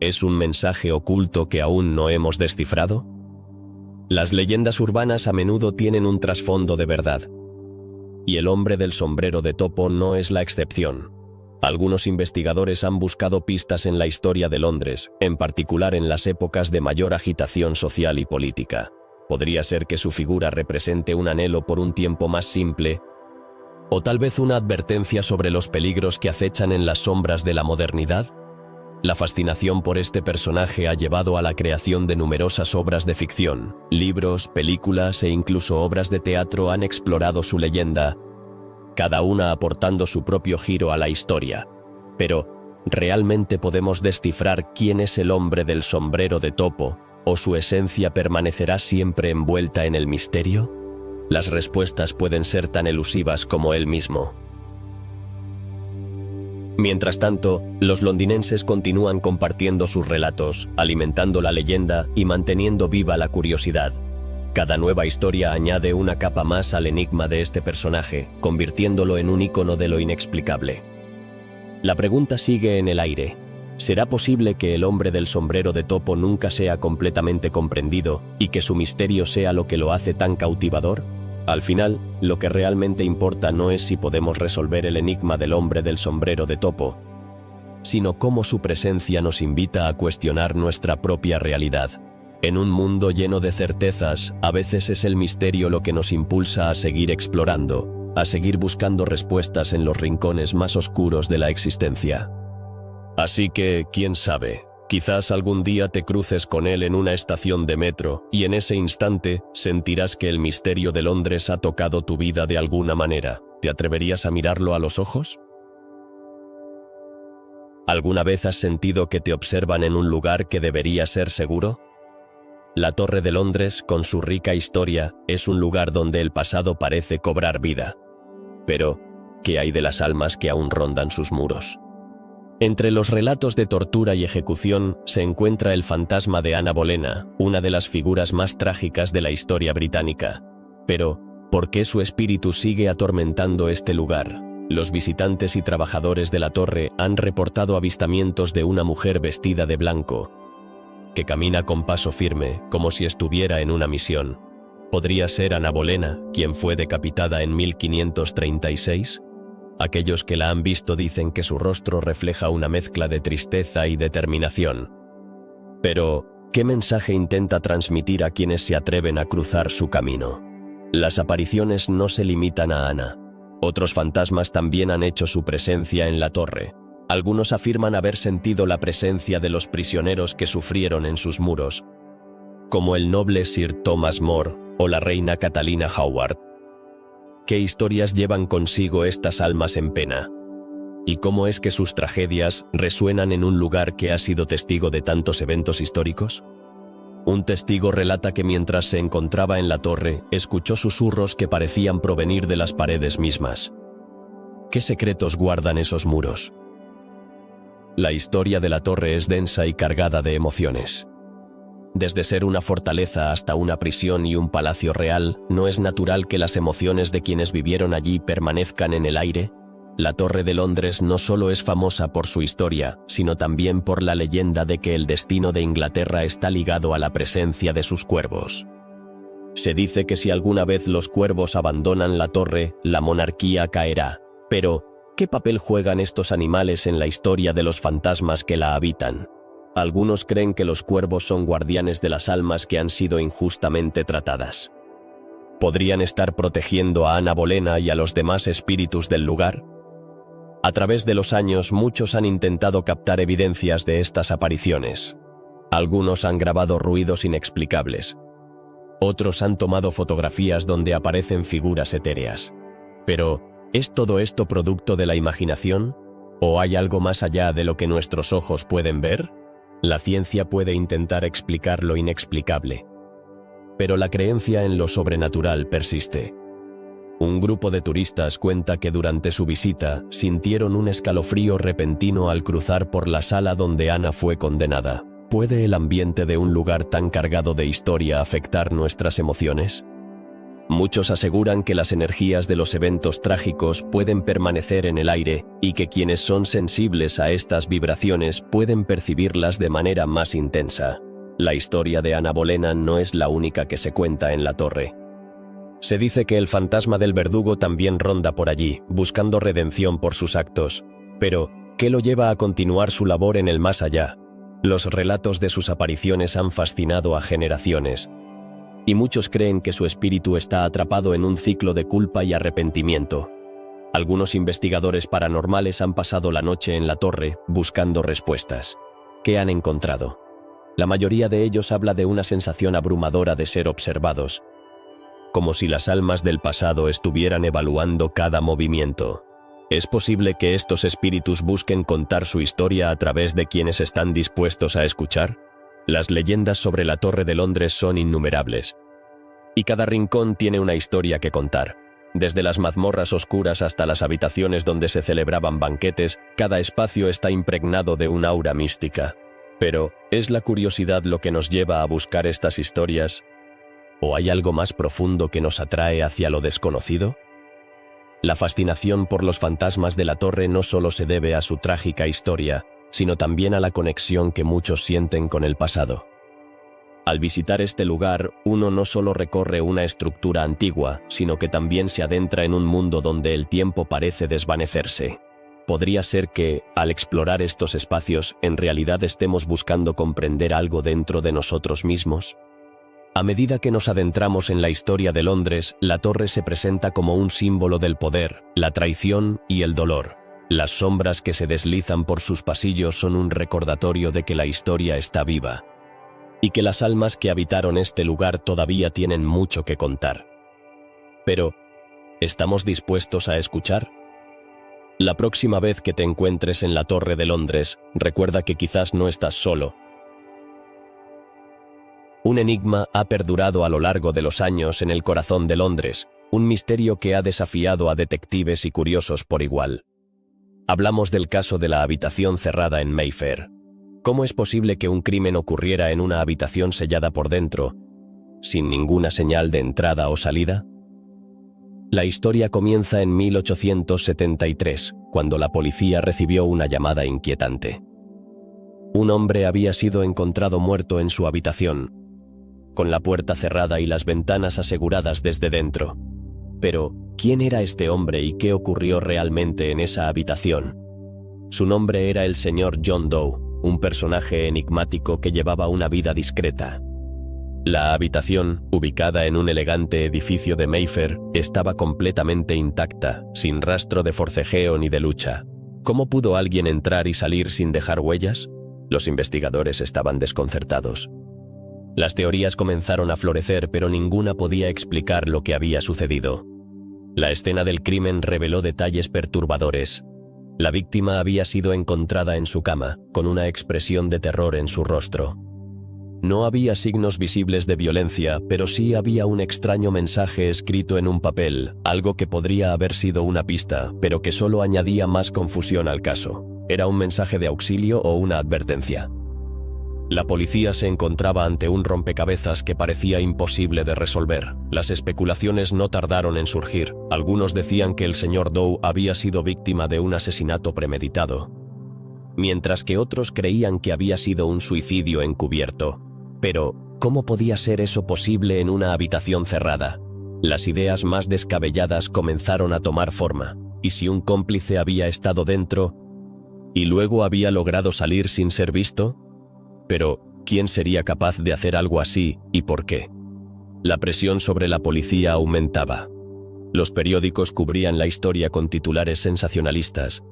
¿Es un mensaje oculto que aún no hemos descifrado? Las leyendas urbanas a menudo tienen un trasfondo de verdad, y el hombre del sombrero de topo no es la excepción. Algunos investigadores han buscado pistas en la historia de Londres, en particular en las épocas de mayor agitación social y política. Podría ser que su figura represente un anhelo por un tiempo más simple, o tal vez una advertencia sobre los peligros que acechan en las sombras de la modernidad. La fascinación por este personaje ha llevado a la creación de numerosas obras de ficción. Libros, películas e incluso obras de teatro han explorado su leyenda, cada una aportando su propio giro a la historia. Pero, ¿realmente podemos descifrar quién es el hombre del sombrero de topo, o su esencia permanecerá siempre envuelta en el misterio? Las respuestas pueden ser tan elusivas como él mismo. Mientras tanto, los londinenses continúan compartiendo sus relatos, alimentando la leyenda y manteniendo viva la curiosidad. Cada nueva historia añade una capa más al enigma de este personaje, convirtiéndolo en un ícono de lo inexplicable. La pregunta sigue en el aire. ¿Será posible que el hombre del sombrero de topo nunca sea completamente comprendido y que su misterio sea lo que lo hace tan cautivador? Al final, lo que realmente importa no es si podemos resolver el enigma del hombre del sombrero de topo, sino cómo su presencia nos invita a cuestionar nuestra propia realidad. En un mundo lleno de certezas, a veces es el misterio lo que nos impulsa a seguir explorando, a seguir buscando respuestas en los rincones más oscuros de la existencia. Así que, quién sabe, quizás algún día te cruces con él en una estación de metro y en ese instante sentirás que el misterio de Londres ha tocado tu vida de alguna manera. ¿Te atreverías a mirarlo a los ojos? ¿Alguna vez has sentido que te observan en un lugar que debería ser seguro? La Torre de Londres, con su rica historia, es un lugar donde el pasado parece cobrar vida. Pero, ¿qué hay de las almas que aún rondan sus muros? Entre los relatos de tortura y ejecución se encuentra el fantasma de Ana Bolena, una de las figuras más trágicas de la historia británica. Pero, ¿por qué su espíritu sigue atormentando este lugar? Los visitantes y trabajadores de la torre han reportado avistamientos de una mujer vestida de blanco, que camina con paso firme, como si estuviera en una misión. ¿Podría ser Ana Bolena, quien fue decapitada en 1536? Aquellos que la han visto dicen que su rostro refleja una mezcla de tristeza y determinación. Pero, ¿qué mensaje intenta transmitir a quienes se atreven a cruzar su camino? Las apariciones no se limitan a Ana. Otros fantasmas también han hecho su presencia en la torre. Algunos afirman haber sentido la presencia de los prisioneros que sufrieron en sus muros, como el noble Sir Thomas More o la reina Catalina Howard. ¿Qué historias llevan consigo estas almas en pena? ¿Y cómo es que sus tragedias resuenan en un lugar que ha sido testigo de tantos eventos históricos? Un testigo relata que mientras se encontraba en la torre, escuchó susurros que parecían provenir de las paredes mismas. ¿Qué secretos guardan esos muros? La historia de la torre es densa y cargada de emociones. Desde ser una fortaleza hasta una prisión y un palacio real, ¿no es natural que las emociones de quienes vivieron allí permanezcan en el aire? La Torre de Londres no solo es famosa por su historia, sino también por la leyenda de que el destino de Inglaterra está ligado a la presencia de sus cuervos. Se dice que si alguna vez los cuervos abandonan la torre, la monarquía caerá. Pero, ¿qué papel juegan estos animales en la historia de los fantasmas que la habitan? Algunos creen que los cuervos son guardianes de las almas que han sido injustamente tratadas. ¿Podrían estar protegiendo a Ana Bolena y a los demás espíritus del lugar? A través de los años, muchos han intentado captar evidencias de estas apariciones. Algunos han grabado ruidos inexplicables. Otros han tomado fotografías donde aparecen figuras etéreas. Pero, ¿es todo esto producto de la imaginación? ¿O hay algo más allá de lo que nuestros ojos pueden ver? La ciencia puede intentar explicar lo inexplicable, pero la creencia en lo sobrenatural persiste. Un grupo de turistas cuenta que durante su visita sintieron un escalofrío repentino al cruzar por la sala donde Ana fue condenada. ¿Puede el ambiente de un lugar tan cargado de historia afectar nuestras emociones? Muchos aseguran que las energías de los eventos trágicos pueden permanecer en el aire y que quienes son sensibles a estas vibraciones pueden percibirlas de manera más intensa. La historia de Ana Bolena no es la única que se cuenta en la torre. Se dice que el fantasma del verdugo también ronda por allí, buscando redención por sus actos. Pero, ¿qué lo lleva a continuar su labor en el más allá? Los relatos de sus apariciones han fascinado a generaciones, y muchos creen que su espíritu está atrapado en un ciclo de culpa y arrepentimiento. Algunos investigadores paranormales han pasado la noche en la torre buscando respuestas. ¿Qué han encontrado? La mayoría de ellos habla de una sensación abrumadora de ser observados, como si las almas del pasado estuvieran evaluando cada movimiento. ¿Es posible que estos espíritus busquen contar su historia a través de quienes están dispuestos a escuchar? Las leyendas sobre la Torre de Londres son innumerables, y cada rincón tiene una historia que contar. Desde las mazmorras oscuras hasta las habitaciones donde se celebraban banquetes, cada espacio está impregnado de un aura mística. Pero, ¿es la curiosidad lo que nos lleva a buscar estas historias? ¿O hay algo más profundo que nos atrae hacia lo desconocido? La fascinación por los fantasmas de la torre no solo se debe a su trágica historia, sino también a la conexión que muchos sienten con el pasado. Al visitar este lugar, uno no solo recorre una estructura antigua, sino que también se adentra en un mundo donde el tiempo parece desvanecerse. ¿Podría ser que, al explorar estos espacios, en realidad estemos buscando comprender algo dentro de nosotros mismos? A medida que nos adentramos en la historia de Londres, la torre se presenta como un símbolo del poder, la traición y el dolor. Las sombras que se deslizan por sus pasillos son un recordatorio de que la historia está viva y que las almas que habitaron este lugar todavía tienen mucho que contar. Pero, ¿estamos dispuestos a escuchar? La próxima vez que te encuentres en la Torre de Londres, recuerda que quizás no estás solo. Un enigma ha perdurado a lo largo de los años en el corazón de Londres, un misterio que ha desafiado a detectives y curiosos por igual. Hablamos del caso de la habitación cerrada en Mayfair. ¿Cómo es posible que un crimen ocurriera en una habitación sellada por dentro, sin ninguna señal de entrada o salida? La historia comienza en 1873, cuando la policía recibió una llamada inquietante. Un hombre había sido encontrado muerto en su habitación, con la puerta cerrada y las ventanas aseguradas desde dentro. Pero, ¿quién era este hombre y qué ocurrió realmente en esa habitación? Su nombre era el señor John Doe, un personaje enigmático que llevaba una vida discreta. La habitación, ubicada en un elegante edificio de Mayfair, estaba completamente intacta, sin rastro de forcejeo ni de lucha. ¿Cómo pudo alguien entrar y salir sin dejar huellas? Los investigadores estaban desconcertados. Las teorías comenzaron a florecer, pero ninguna podía explicar lo que había sucedido. La escena del crimen reveló detalles perturbadores. La víctima había sido encontrada en su cama, con una expresión de terror en su rostro. No había signos visibles de violencia, pero sí había un extraño mensaje escrito en un papel, algo que podría haber sido una pista, pero que solo añadía más confusión al caso. ¿Era un mensaje de auxilio o una advertencia? La policía se encontraba ante un rompecabezas que parecía imposible de resolver. Las especulaciones no tardaron en surgir. Algunos decían que el señor Doe había sido víctima de un asesinato premeditado, mientras que otros creían que había sido un suicidio encubierto. Pero, ¿cómo podía ser eso posible en una habitación cerrada? Las ideas más descabelladas comenzaron a tomar forma. ¿Y si un cómplice había estado dentro y luego había logrado salir sin ser visto? Pero, ¿quién sería capaz de hacer algo así y por qué? La presión sobre la policía aumentaba. Los periódicos cubrían la historia con titulares sensacionalistas,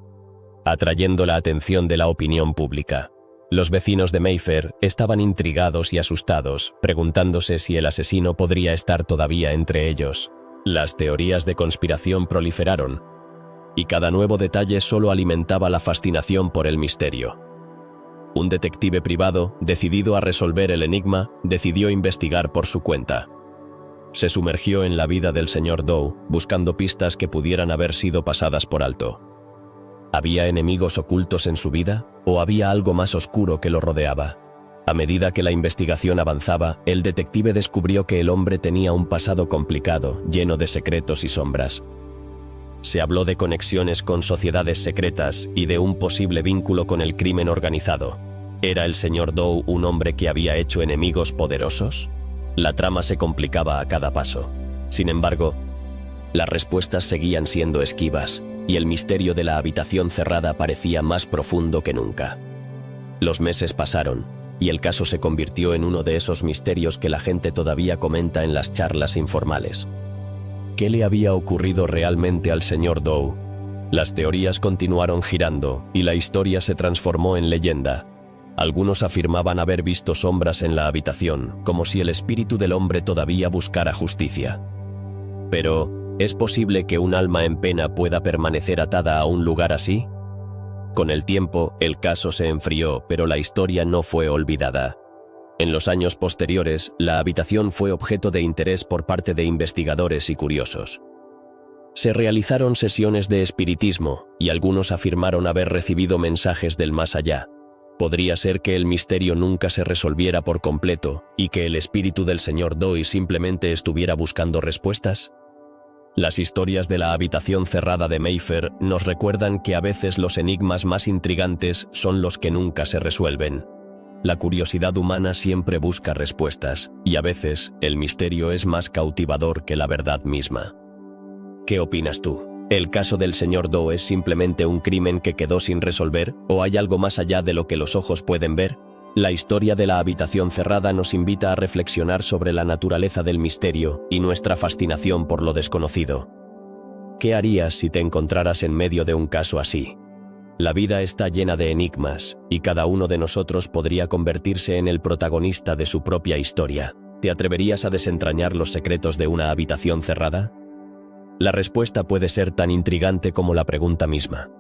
atrayendo la atención de la opinión pública. Los vecinos de Mayfair estaban intrigados y asustados, preguntándose si el asesino podría estar todavía entre ellos. Las teorías de conspiración proliferaron, y cada nuevo detalle solo alimentaba la fascinación por el misterio. Un detective privado, decidido a resolver el enigma, decidió investigar por su cuenta. Se sumergió en la vida del señor Doe, buscando pistas que pudieran haber sido pasadas por alto. ¿Había enemigos ocultos en su vida, o había algo más oscuro que lo rodeaba? A medida que la investigación avanzaba, el detective descubrió que el hombre tenía un pasado complicado, lleno de secretos y sombras. Se habló de conexiones con sociedades secretas y de un posible vínculo con el crimen organizado. ¿Era el señor Doe un hombre que había hecho enemigos poderosos? La trama se complicaba a cada paso. Sin embargo, las respuestas seguían siendo esquivas, y el misterio de la habitación cerrada parecía más profundo que nunca. Los meses pasaron, y el caso se convirtió en uno de esos misterios que la gente todavía comenta en las charlas informales. ¿Qué le había ocurrido realmente al señor Doe? Las teorías continuaron girando, y la historia se transformó en leyenda. Algunos afirmaban haber visto sombras en la habitación, como si el espíritu del hombre todavía buscara justicia. Pero, ¿es posible que un alma en pena pueda permanecer atada a un lugar así? Con el tiempo, el caso se enfrió, pero la historia no fue olvidada. En los años posteriores, la habitación fue objeto de interés por parte de investigadores y curiosos. Se realizaron sesiones de espiritismo, y algunos afirmaron haber recibido mensajes del más allá. Podría ser que el misterio nunca se resolviera por completo, y que el espíritu del señor Doi simplemente estuviera buscando respuestas. Las historias de la habitación cerrada de Mayfair nos recuerdan que a veces los enigmas más intrigantes son los que nunca se resuelven. La curiosidad humana siempre busca respuestas, y a veces el misterio es más cautivador que la verdad misma. ¿Qué opinas tú? ¿El caso del señor Doe es simplemente un crimen que quedó sin resolver, o hay algo más allá de lo que los ojos pueden ver? La historia de la habitación cerrada nos invita a reflexionar sobre la naturaleza del misterio y nuestra fascinación por lo desconocido. ¿Qué harías si te encontraras en medio de un caso así? La vida está llena de enigmas, y cada uno de nosotros podría convertirse en el protagonista de su propia historia. ¿Te atreverías a desentrañar los secretos de una habitación cerrada? La respuesta puede ser tan intrigante como la pregunta misma.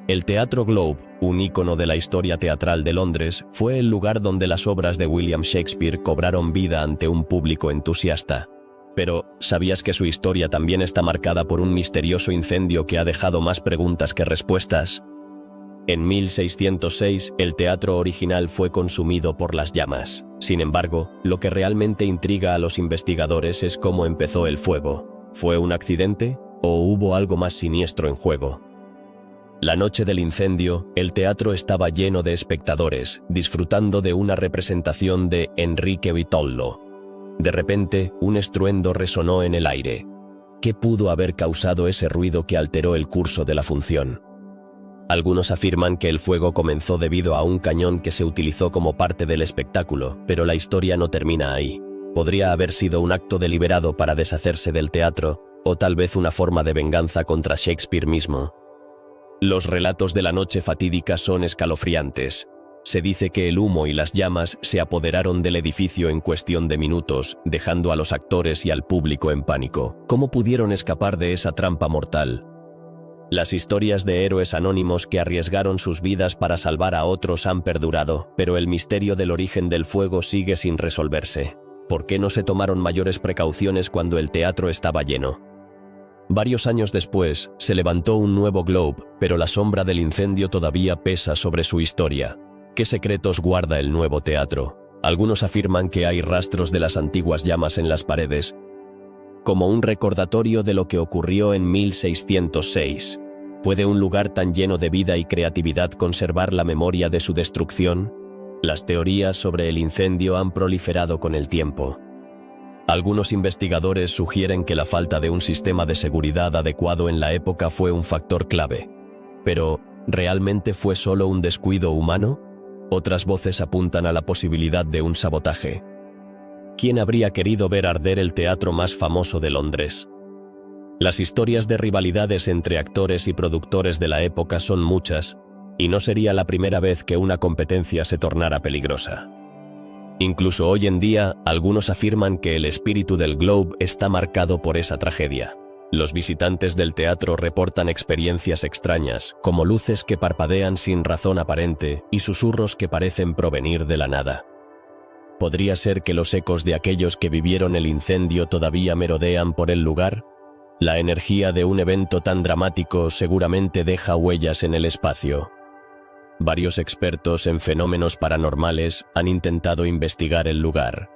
El Teatro Globe, un ícono de la historia teatral de Londres, fue el lugar donde las obras de William Shakespeare cobraron vida ante un público entusiasta. Pero, ¿sabías que su historia también está marcada por un misterioso incendio que ha dejado más preguntas que respuestas? En 1606, el teatro original fue consumido por las llamas. Sin embargo, lo que realmente intriga a los investigadores es cómo empezó el fuego. ¿Fue un accidente? ¿O hubo algo más siniestro en juego? La noche del incendio, el teatro estaba lleno de espectadores, disfrutando de una representación de Enrique Vitollo. De repente, un estruendo resonó en el aire. ¿Qué pudo haber causado ese ruido que alteró el curso de la función? Algunos afirman que el fuego comenzó debido a un cañón que se utilizó como parte del espectáculo, pero la historia no termina ahí. Podría haber sido un acto deliberado para deshacerse del teatro, o tal vez una forma de venganza contra Shakespeare mismo. Los relatos de la noche fatídica son escalofriantes. Se dice que el humo y las llamas se apoderaron del edificio en cuestión de minutos, dejando a los actores y al público en pánico. ¿Cómo pudieron escapar de esa trampa mortal? Las historias de héroes anónimos que arriesgaron sus vidas para salvar a otros han perdurado, pero el misterio del origen del fuego sigue sin resolverse. ¿Por qué no se tomaron mayores precauciones cuando el teatro estaba lleno? Varios años después, se levantó un nuevo Globe, pero la sombra del incendio todavía pesa sobre su historia. ¿Qué secretos guarda el nuevo teatro? Algunos afirman que hay rastros de las antiguas llamas en las paredes, como un recordatorio de lo que ocurrió en 1606. ¿Puede un lugar tan lleno de vida y creatividad conservar la memoria de su destrucción? Las teorías sobre el incendio han proliferado con el tiempo. Algunos investigadores sugieren que la falta de un sistema de seguridad adecuado en la época fue un factor clave. Pero, ¿realmente fue solo un descuido humano? Otras voces apuntan a la posibilidad de un sabotaje. ¿Quién habría querido ver arder el teatro más famoso de Londres? Las historias de rivalidades entre actores y productores de la época son muchas, y no sería la primera vez que una competencia se tornara peligrosa. Incluso hoy en día, algunos afirman que el espíritu del Globe está marcado por esa tragedia. Los visitantes del teatro reportan experiencias extrañas, como luces que parpadean sin razón aparente y susurros que parecen provenir de la nada. ¿Podría ser que los ecos de aquellos que vivieron el incendio todavía merodean por el lugar? La energía de un evento tan dramático seguramente deja huellas en el espacio. Varios expertos en fenómenos paranormales han intentado investigar el lugar.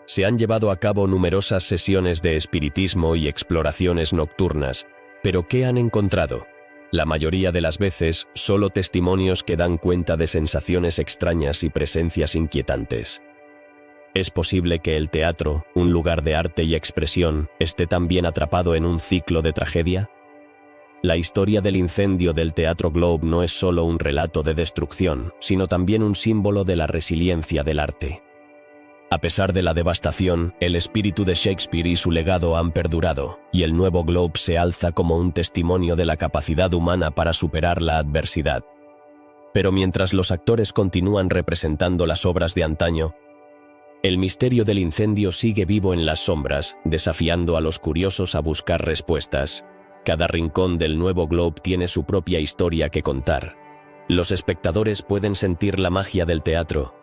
Se han llevado a cabo numerosas sesiones de espiritismo y exploraciones nocturnas, pero ¿qué han encontrado? La mayoría de las veces, solo testimonios que dan cuenta de sensaciones extrañas y presencias inquietantes. ¿Es posible que el teatro, un lugar de arte y expresión, esté también atrapado en un ciclo de tragedia? La historia del incendio del Teatro Globe no es solo un relato de destrucción, sino también un símbolo de la resiliencia del arte. A pesar de la devastación, el espíritu de Shakespeare y su legado han perdurado, y el nuevo Globe se alza como un testimonio de la capacidad humana para superar la adversidad. Pero mientras los actores continúan representando las obras de antaño, el misterio del incendio sigue vivo en las sombras, desafiando a los curiosos a buscar respuestas. Cada rincón del nuevo Globe tiene su propia historia que contar. Los espectadores pueden sentir la magia del teatro,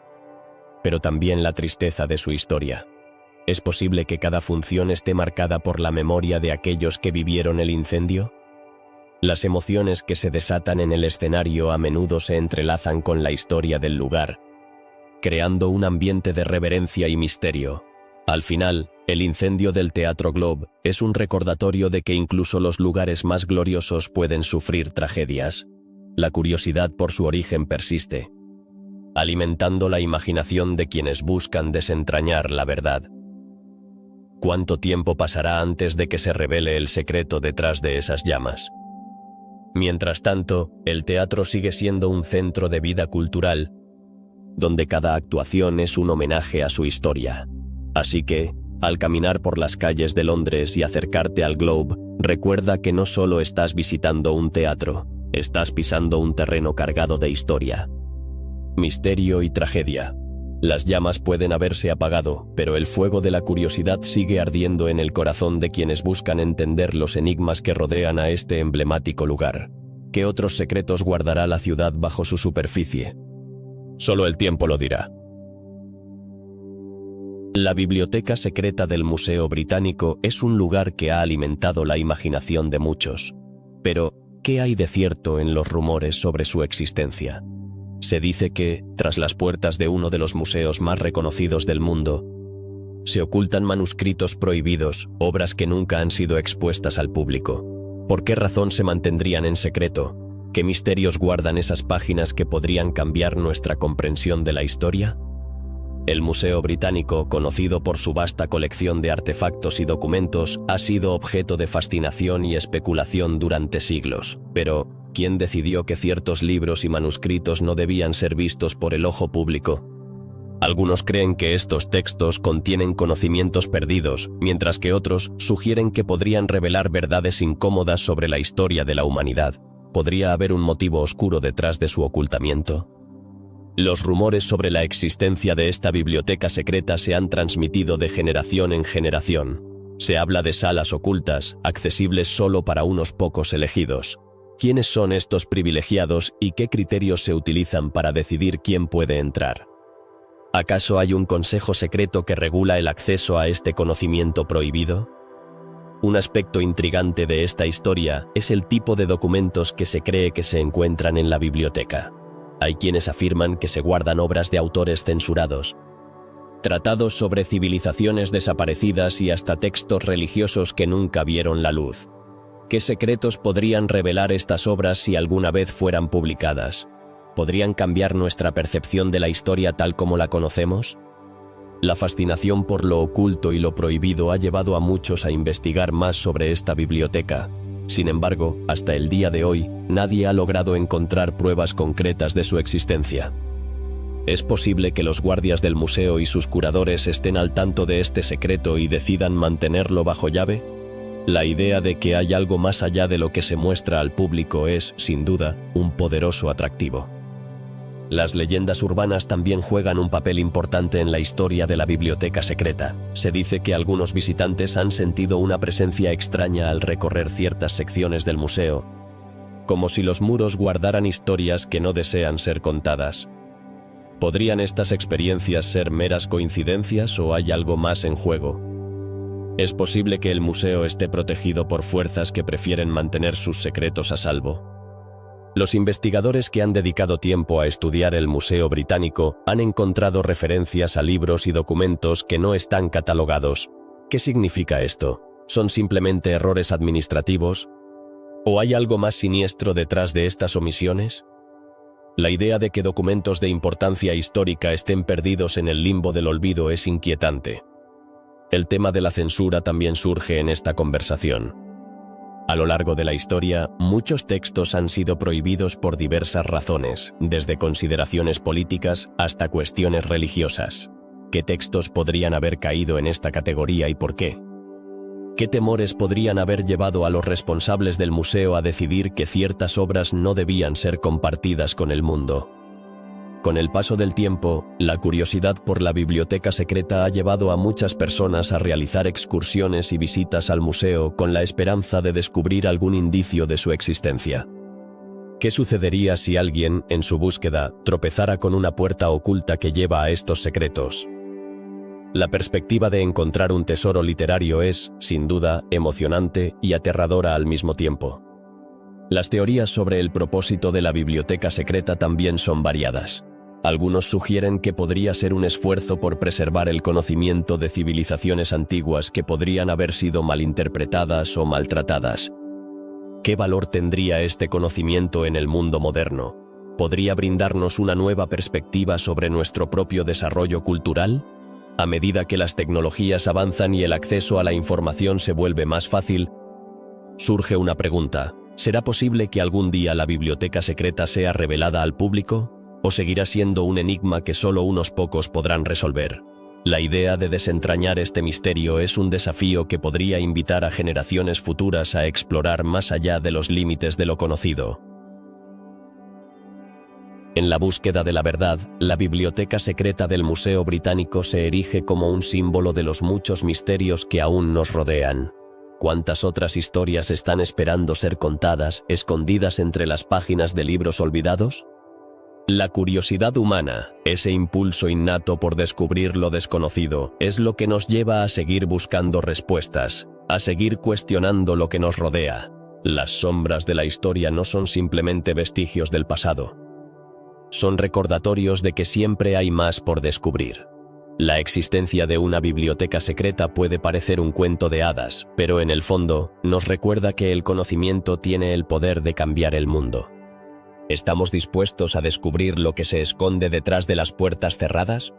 pero también la tristeza de su historia. ¿Es posible que cada función esté marcada por la memoria de aquellos que vivieron el incendio? Las emociones que se desatan en el escenario a menudo se entrelazan con la historia del lugar, creando un ambiente de reverencia y misterio. Al final, el incendio del Teatro Globe es un recordatorio de que incluso los lugares más gloriosos pueden sufrir tragedias. La curiosidad por su origen persiste, alimentando la imaginación de quienes buscan desentrañar la verdad. ¿Cuánto tiempo pasará antes de que se revele el secreto detrás de esas llamas? Mientras tanto, el teatro sigue siendo un centro de vida cultural, donde cada actuación es un homenaje a su historia. Así que, al caminar por las calles de Londres y acercarte al Globe, recuerda que no solo estás visitando un teatro, estás pisando un terreno cargado de historia, misterio y tragedia. Las llamas pueden haberse apagado, pero el fuego de la curiosidad sigue ardiendo en el corazón de quienes buscan entender los enigmas que rodean a este emblemático lugar. ¿Qué otros secretos guardará la ciudad bajo su superficie? Solo el tiempo lo dirá. La biblioteca secreta del Museo Británico es un lugar que ha alimentado la imaginación de muchos. Pero, ¿qué hay de cierto en los rumores sobre su existencia? Se dice que, tras las puertas de uno de los museos más reconocidos del mundo, se ocultan manuscritos prohibidos, obras que nunca han sido expuestas al público. ¿Por qué razón se mantendrían en secreto? ¿Qué misterios guardan esas páginas que podrían cambiar nuestra comprensión de la historia? El Museo Británico, conocido por su vasta colección de artefactos y documentos, ha sido objeto de fascinación y especulación durante siglos. Pero, ¿quién decidió que ciertos libros y manuscritos no debían ser vistos por el ojo público? Algunos creen que estos textos contienen conocimientos perdidos, mientras que otros sugieren que podrían revelar verdades incómodas sobre la historia de la humanidad. ¿Podría haber un motivo oscuro detrás de su ocultamiento? Los rumores sobre la existencia de esta biblioteca secreta se han transmitido de generación en generación. Se habla de salas ocultas, accesibles solo para unos pocos elegidos. ¿Quiénes son estos privilegiados y qué criterios se utilizan para decidir quién puede entrar? ¿Acaso hay un consejo secreto que regula el acceso a este conocimiento prohibido? Un aspecto intrigante de esta historia es el tipo de documentos que se cree que se encuentran en la biblioteca. Hay quienes afirman que se guardan obras de autores censurados, tratados sobre civilizaciones desaparecidas y hasta textos religiosos que nunca vieron la luz. ¿Qué secretos podrían revelar estas obras si alguna vez fueran publicadas? ¿Podrían cambiar nuestra percepción de la historia tal como la conocemos? La fascinación por lo oculto y lo prohibido ha llevado a muchos a investigar más sobre esta biblioteca. Sin embargo, hasta el día de hoy, nadie ha logrado encontrar pruebas concretas de su existencia. ¿Es posible que los guardias del museo y sus curadores estén al tanto de este secreto y decidan mantenerlo bajo llave? La idea de que hay algo más allá de lo que se muestra al público es, sin duda, un poderoso atractivo. Las leyendas urbanas también juegan un papel importante en la historia de la biblioteca secreta. Se dice que algunos visitantes han sentido una presencia extraña al recorrer ciertas secciones del museo, como si los muros guardaran historias que no desean ser contadas. ¿Podrían estas experiencias ser meras coincidencias o hay algo más en juego? ¿Es posible que el museo esté protegido por fuerzas que prefieren mantener sus secretos a salvo? Los investigadores que han dedicado tiempo a estudiar el Museo Británico han encontrado referencias a libros y documentos que no están catalogados. ¿Qué significa esto? ¿Son simplemente errores administrativos? ¿O hay algo más siniestro detrás de estas omisiones? La idea de que documentos de importancia histórica estén perdidos en el limbo del olvido es inquietante. El tema de la censura también surge en esta conversación. A lo largo de la historia, muchos textos han sido prohibidos por diversas razones, desde consideraciones políticas hasta cuestiones religiosas. ¿Qué textos podrían haber caído en esta categoría y por qué? ¿Qué temores podrían haber llevado a los responsables del museo a decidir que ciertas obras no debían ser compartidas con el mundo? Con el paso del tiempo, la curiosidad por la biblioteca secreta ha llevado a muchas personas a realizar excursiones y visitas al museo con la esperanza de descubrir algún indicio de su existencia. ¿Qué sucedería si alguien, en su búsqueda, tropezara con una puerta oculta que lleva a estos secretos? La perspectiva de encontrar un tesoro literario es, sin duda, emocionante y aterradora al mismo tiempo. Las teorías sobre el propósito de la biblioteca secreta también son variadas. Algunos sugieren que podría ser un esfuerzo por preservar el conocimiento de civilizaciones antiguas que podrían haber sido malinterpretadas o maltratadas. ¿Qué valor tendría este conocimiento en el mundo moderno? ¿Podría brindarnos una nueva perspectiva sobre nuestro propio desarrollo cultural? A medida que las tecnologías avanzan y el acceso a la información se vuelve más fácil, surge una pregunta. ¿Será posible que algún día la biblioteca secreta sea revelada al público? ¿O seguirá siendo un enigma que solo unos pocos podrán resolver? La idea de desentrañar este misterio es un desafío que podría invitar a generaciones futuras a explorar más allá de los límites de lo conocido. En la búsqueda de la verdad, la biblioteca secreta del Museo Británico se erige como un símbolo de los muchos misterios que aún nos rodean. ¿Cuántas otras historias están esperando ser contadas, escondidas entre las páginas de libros olvidados? La curiosidad humana, ese impulso innato por descubrir lo desconocido, es lo que nos lleva a seguir buscando respuestas, a seguir cuestionando lo que nos rodea. Las sombras de la historia no son simplemente vestigios del pasado. Son recordatorios de que siempre hay más por descubrir. La existencia de una biblioteca secreta puede parecer un cuento de hadas, pero en el fondo, nos recuerda que el conocimiento tiene el poder de cambiar el mundo. ¿Estamos dispuestos a descubrir lo que se esconde detrás de las puertas cerradas?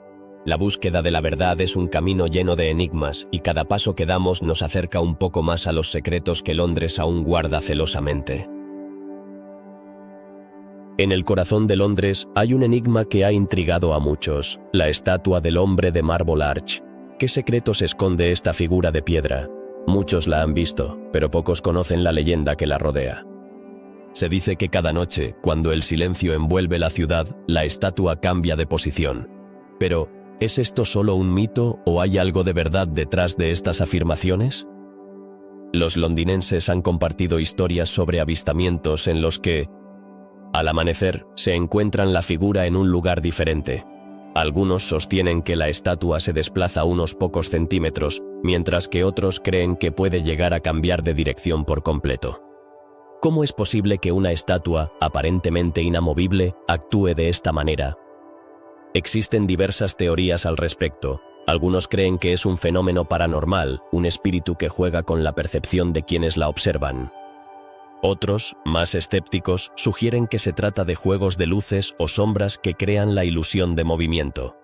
La búsqueda de la verdad es un camino lleno de enigmas, y cada paso que damos nos acerca un poco más a los secretos que Londres aún guarda celosamente. En el corazón de Londres hay un enigma que ha intrigado a muchos, la estatua del hombre de Marble Arch. ¿Qué secretos esconde esta figura de piedra? Muchos la han visto, pero pocos conocen la leyenda que la rodea. Se dice que cada noche, cuando el silencio envuelve la ciudad, la estatua cambia de posición. Pero, ¿es esto solo un mito o hay algo de verdad detrás de estas afirmaciones? Los londinenses han compartido historias sobre avistamientos en los que, al amanecer, se encuentran la figura en un lugar diferente. Algunos sostienen que la estatua se desplaza unos pocos centímetros, mientras que otros creen que puede llegar a cambiar de dirección por completo. ¿Cómo es posible que una estatua, aparentemente inamovible, actúe de esta manera? Existen diversas teorías al respecto. Algunos creen que es un fenómeno paranormal, un espíritu que juega con la percepción de quienes la observan. Otros, más escépticos, sugieren que se trata de juegos de luces o sombras que crean la ilusión de movimiento.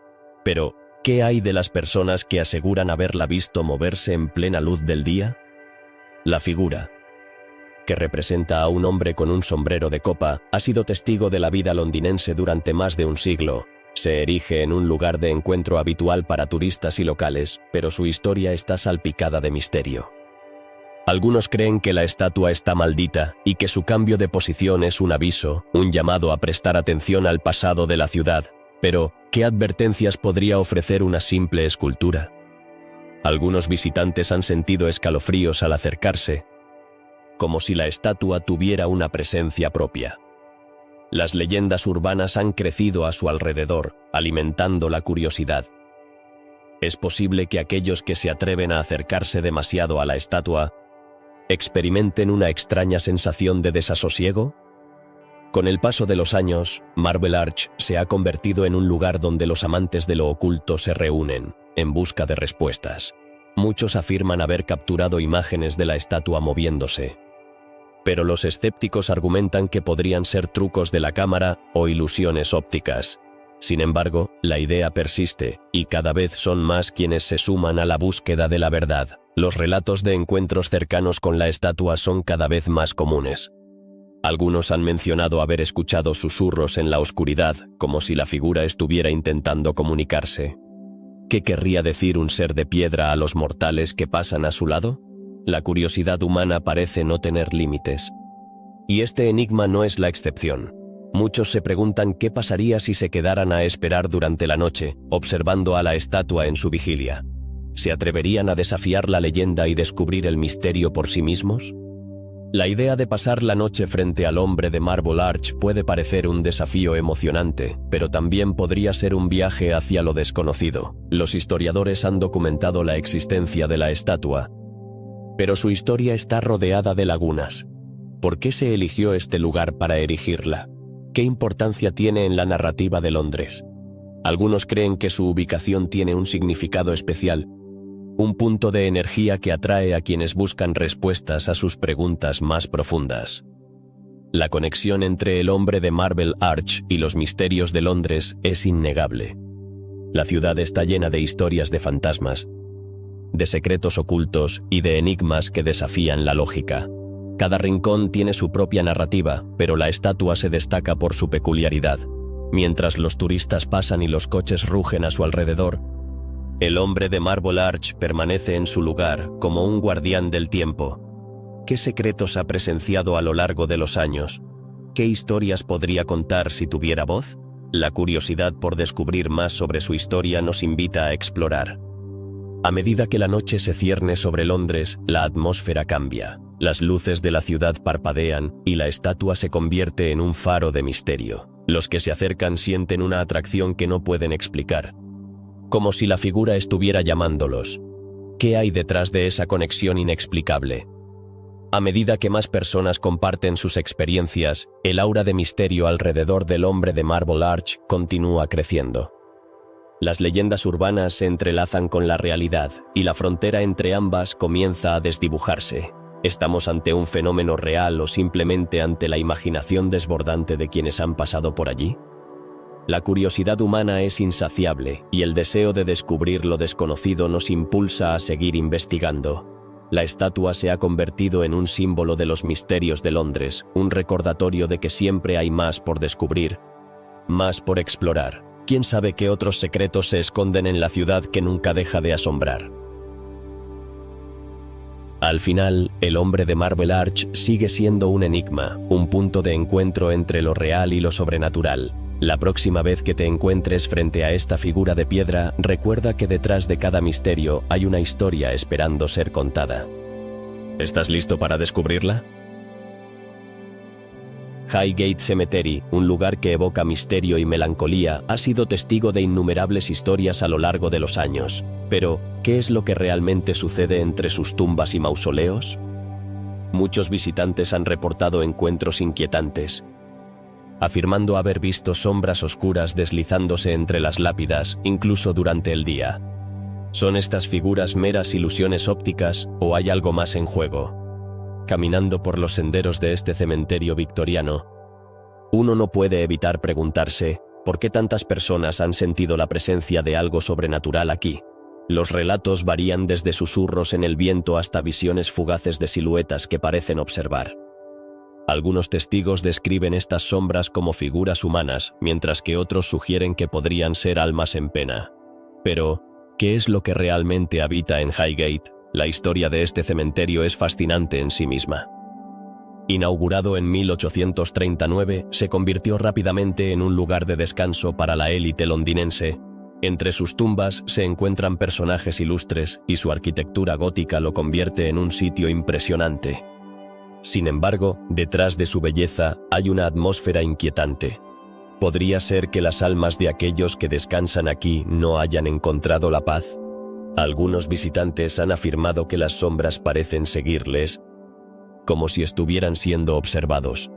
Pero, ¿qué hay de las personas que aseguran haberla visto moverse en plena luz del día? La figura, que representa a un hombre con un sombrero de copa, ha sido testigo de la vida londinense durante más de un siglo. Se erige en un lugar de encuentro habitual para turistas y locales, pero su historia está salpicada de misterio. Algunos creen que la estatua está maldita y que su cambio de posición es un aviso, un llamado a prestar atención al pasado de la ciudad. Pero, ¿qué advertencias podría ofrecer una simple escultura? Algunos visitantes han sentido escalofríos al acercarse, como si la estatua tuviera una presencia propia. Las leyendas urbanas han crecido a su alrededor, alimentando la curiosidad. ¿Es posible que aquellos que se atreven a acercarse demasiado a la estatua experimenten una extraña sensación de desasosiego? Con el paso de los años, Marble Arch se ha convertido en un lugar donde los amantes de lo oculto se reúnen, en busca de respuestas. Muchos afirman haber capturado imágenes de la estatua moviéndose. Pero los escépticos argumentan que podrían ser trucos de la cámara o ilusiones ópticas. Sin embargo, la idea persiste, y cada vez son más quienes se suman a la búsqueda de la verdad. Los relatos de encuentros cercanos con la estatua son cada vez más comunes. Algunos han mencionado haber escuchado susurros en la oscuridad, como si la figura estuviera intentando comunicarse. ¿Qué querría decir un ser de piedra a los mortales que pasan a su lado? La curiosidad humana parece no tener límites. Y este enigma no es la excepción. Muchos se preguntan qué pasaría si se quedaran a esperar durante la noche, observando a la estatua en su vigilia. ¿Se atreverían a desafiar la leyenda y descubrir el misterio por sí mismos? La idea de pasar la noche frente al hombre de Marble Arch puede parecer un desafío emocionante, pero también podría ser un viaje hacia lo desconocido. Los historiadores han documentado la existencia de la estatua, pero su historia está rodeada de lagunas. ¿Por qué se eligió este lugar para erigirla? ¿Qué importancia tiene en la narrativa de Londres? Algunos creen que su ubicación tiene un significado especial, un punto de energía que atrae a quienes buscan respuestas a sus preguntas más profundas. La conexión entre el hombre de Marble Arch y los misterios de Londres es innegable. La ciudad está llena de historias de fantasmas, de secretos ocultos y de enigmas que desafían la lógica. Cada rincón tiene su propia narrativa, pero la estatua se destaca por su peculiaridad. Mientras los turistas pasan y los coches rugen a su alrededor, el hombre de Marble Arch permanece en su lugar como un guardián del tiempo. ¿Qué secretos ha presenciado a lo largo de los años? ¿Qué historias podría contar si tuviera voz? La curiosidad por descubrir más sobre su historia nos invita a explorar. A medida que la noche se cierne sobre Londres, la atmósfera cambia. Las luces de la ciudad parpadean y la estatua se convierte en un faro de misterio. Los que se acercan sienten una atracción que no pueden explicar, como si la figura estuviera llamándolos. ¿Qué hay detrás de esa conexión inexplicable? A medida que más personas comparten sus experiencias, el aura de misterio alrededor del hombre de Marble Arch continúa creciendo. Las leyendas urbanas se entrelazan con la realidad, y la frontera entre ambas comienza a desdibujarse. ¿Estamos ante un fenómeno real o simplemente ante la imaginación desbordante de quienes han pasado por allí? La curiosidad humana es insaciable, y el deseo de descubrir lo desconocido nos impulsa a seguir investigando. La estatua se ha convertido en un símbolo de los misterios de Londres, un recordatorio de que siempre hay más por descubrir, más por explorar. ¿Quién sabe qué otros secretos se esconden en la ciudad que nunca deja de asombrar? Al final, el hombre de Marble Arch sigue siendo un enigma, un punto de encuentro entre lo real y lo sobrenatural. La próxima vez que te encuentres frente a esta figura de piedra, recuerda que detrás de cada misterio hay una historia esperando ser contada. ¿Estás listo para descubrirla? Highgate Cemetery, un lugar que evoca misterio y melancolía, ha sido testigo de innumerables historias a lo largo de los años. Pero, ¿qué es lo que realmente sucede entre sus tumbas y mausoleos? Muchos visitantes han reportado encuentros inquietantes, afirmando haber visto sombras oscuras deslizándose entre las lápidas, incluso durante el día. ¿Son estas figuras meras ilusiones ópticas o hay algo más en juego? Caminando por los senderos de este cementerio victoriano, uno no puede evitar preguntarse, ¿por qué tantas personas han sentido la presencia de algo sobrenatural aquí? Los relatos varían desde susurros en el viento hasta visiones fugaces de siluetas que parecen observar. Algunos testigos describen estas sombras como figuras humanas, mientras que otros sugieren que podrían ser almas en pena. Pero, ¿qué es lo que realmente habita en Highgate? La historia de este cementerio es fascinante en sí misma. Inaugurado en 1839, se convirtió rápidamente en un lugar de descanso para la élite londinense. Entre sus tumbas se encuentran personajes ilustres y su arquitectura gótica lo convierte en un sitio impresionante. Sin embargo, detrás de su belleza hay una atmósfera inquietante. ¿Podría ser que las almas de aquellos que descansan aquí no hayan encontrado la paz? Algunos visitantes han afirmado que las sombras parecen seguirles, como si estuvieran siendo observados.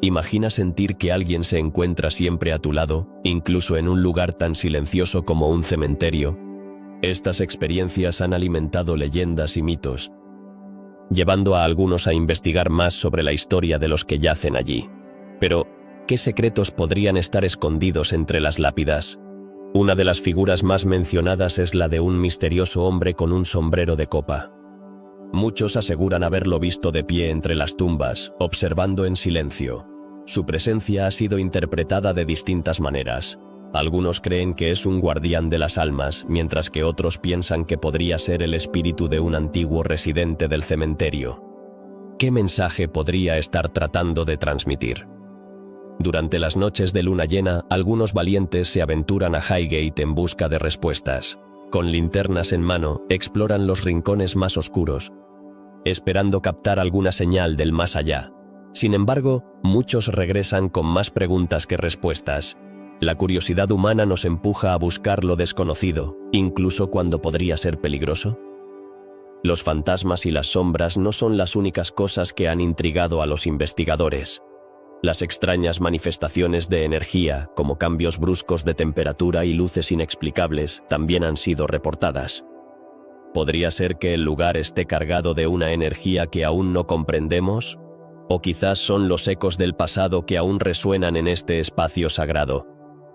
Imagina sentir que alguien se encuentra siempre a tu lado, incluso en un lugar tan silencioso como un cementerio. Estas experiencias han alimentado leyendas y mitos, llevando a algunos a investigar más sobre la historia de los que yacen allí. Pero, ¿qué secretos podrían estar escondidos entre las lápidas? Una de las figuras más mencionadas es la de un misterioso hombre con un sombrero de copa. Muchos aseguran haberlo visto de pie entre las tumbas, observando en silencio. Su presencia ha sido interpretada de distintas maneras. Algunos creen que es un guardián de las almas, mientras que otros piensan que podría ser el espíritu de un antiguo residente del cementerio. ¿Qué mensaje podría estar tratando de transmitir? Durante las noches de luna llena, algunos valientes se aventuran a Highgate en busca de respuestas. Con linternas en mano, exploran los rincones más oscuros, esperando captar alguna señal del más allá. Sin embargo, muchos regresan con más preguntas que respuestas. La curiosidad humana nos empuja a buscar lo desconocido, incluso cuando podría ser peligroso. Los fantasmas y las sombras no son las únicas cosas que han intrigado a los investigadores. Las extrañas manifestaciones de energía, como cambios bruscos de temperatura y luces inexplicables, también han sido reportadas. ¿Podría ser que el lugar esté cargado de una energía que aún no comprendemos? ¿O quizás son los ecos del pasado que aún resuenan en este espacio sagrado?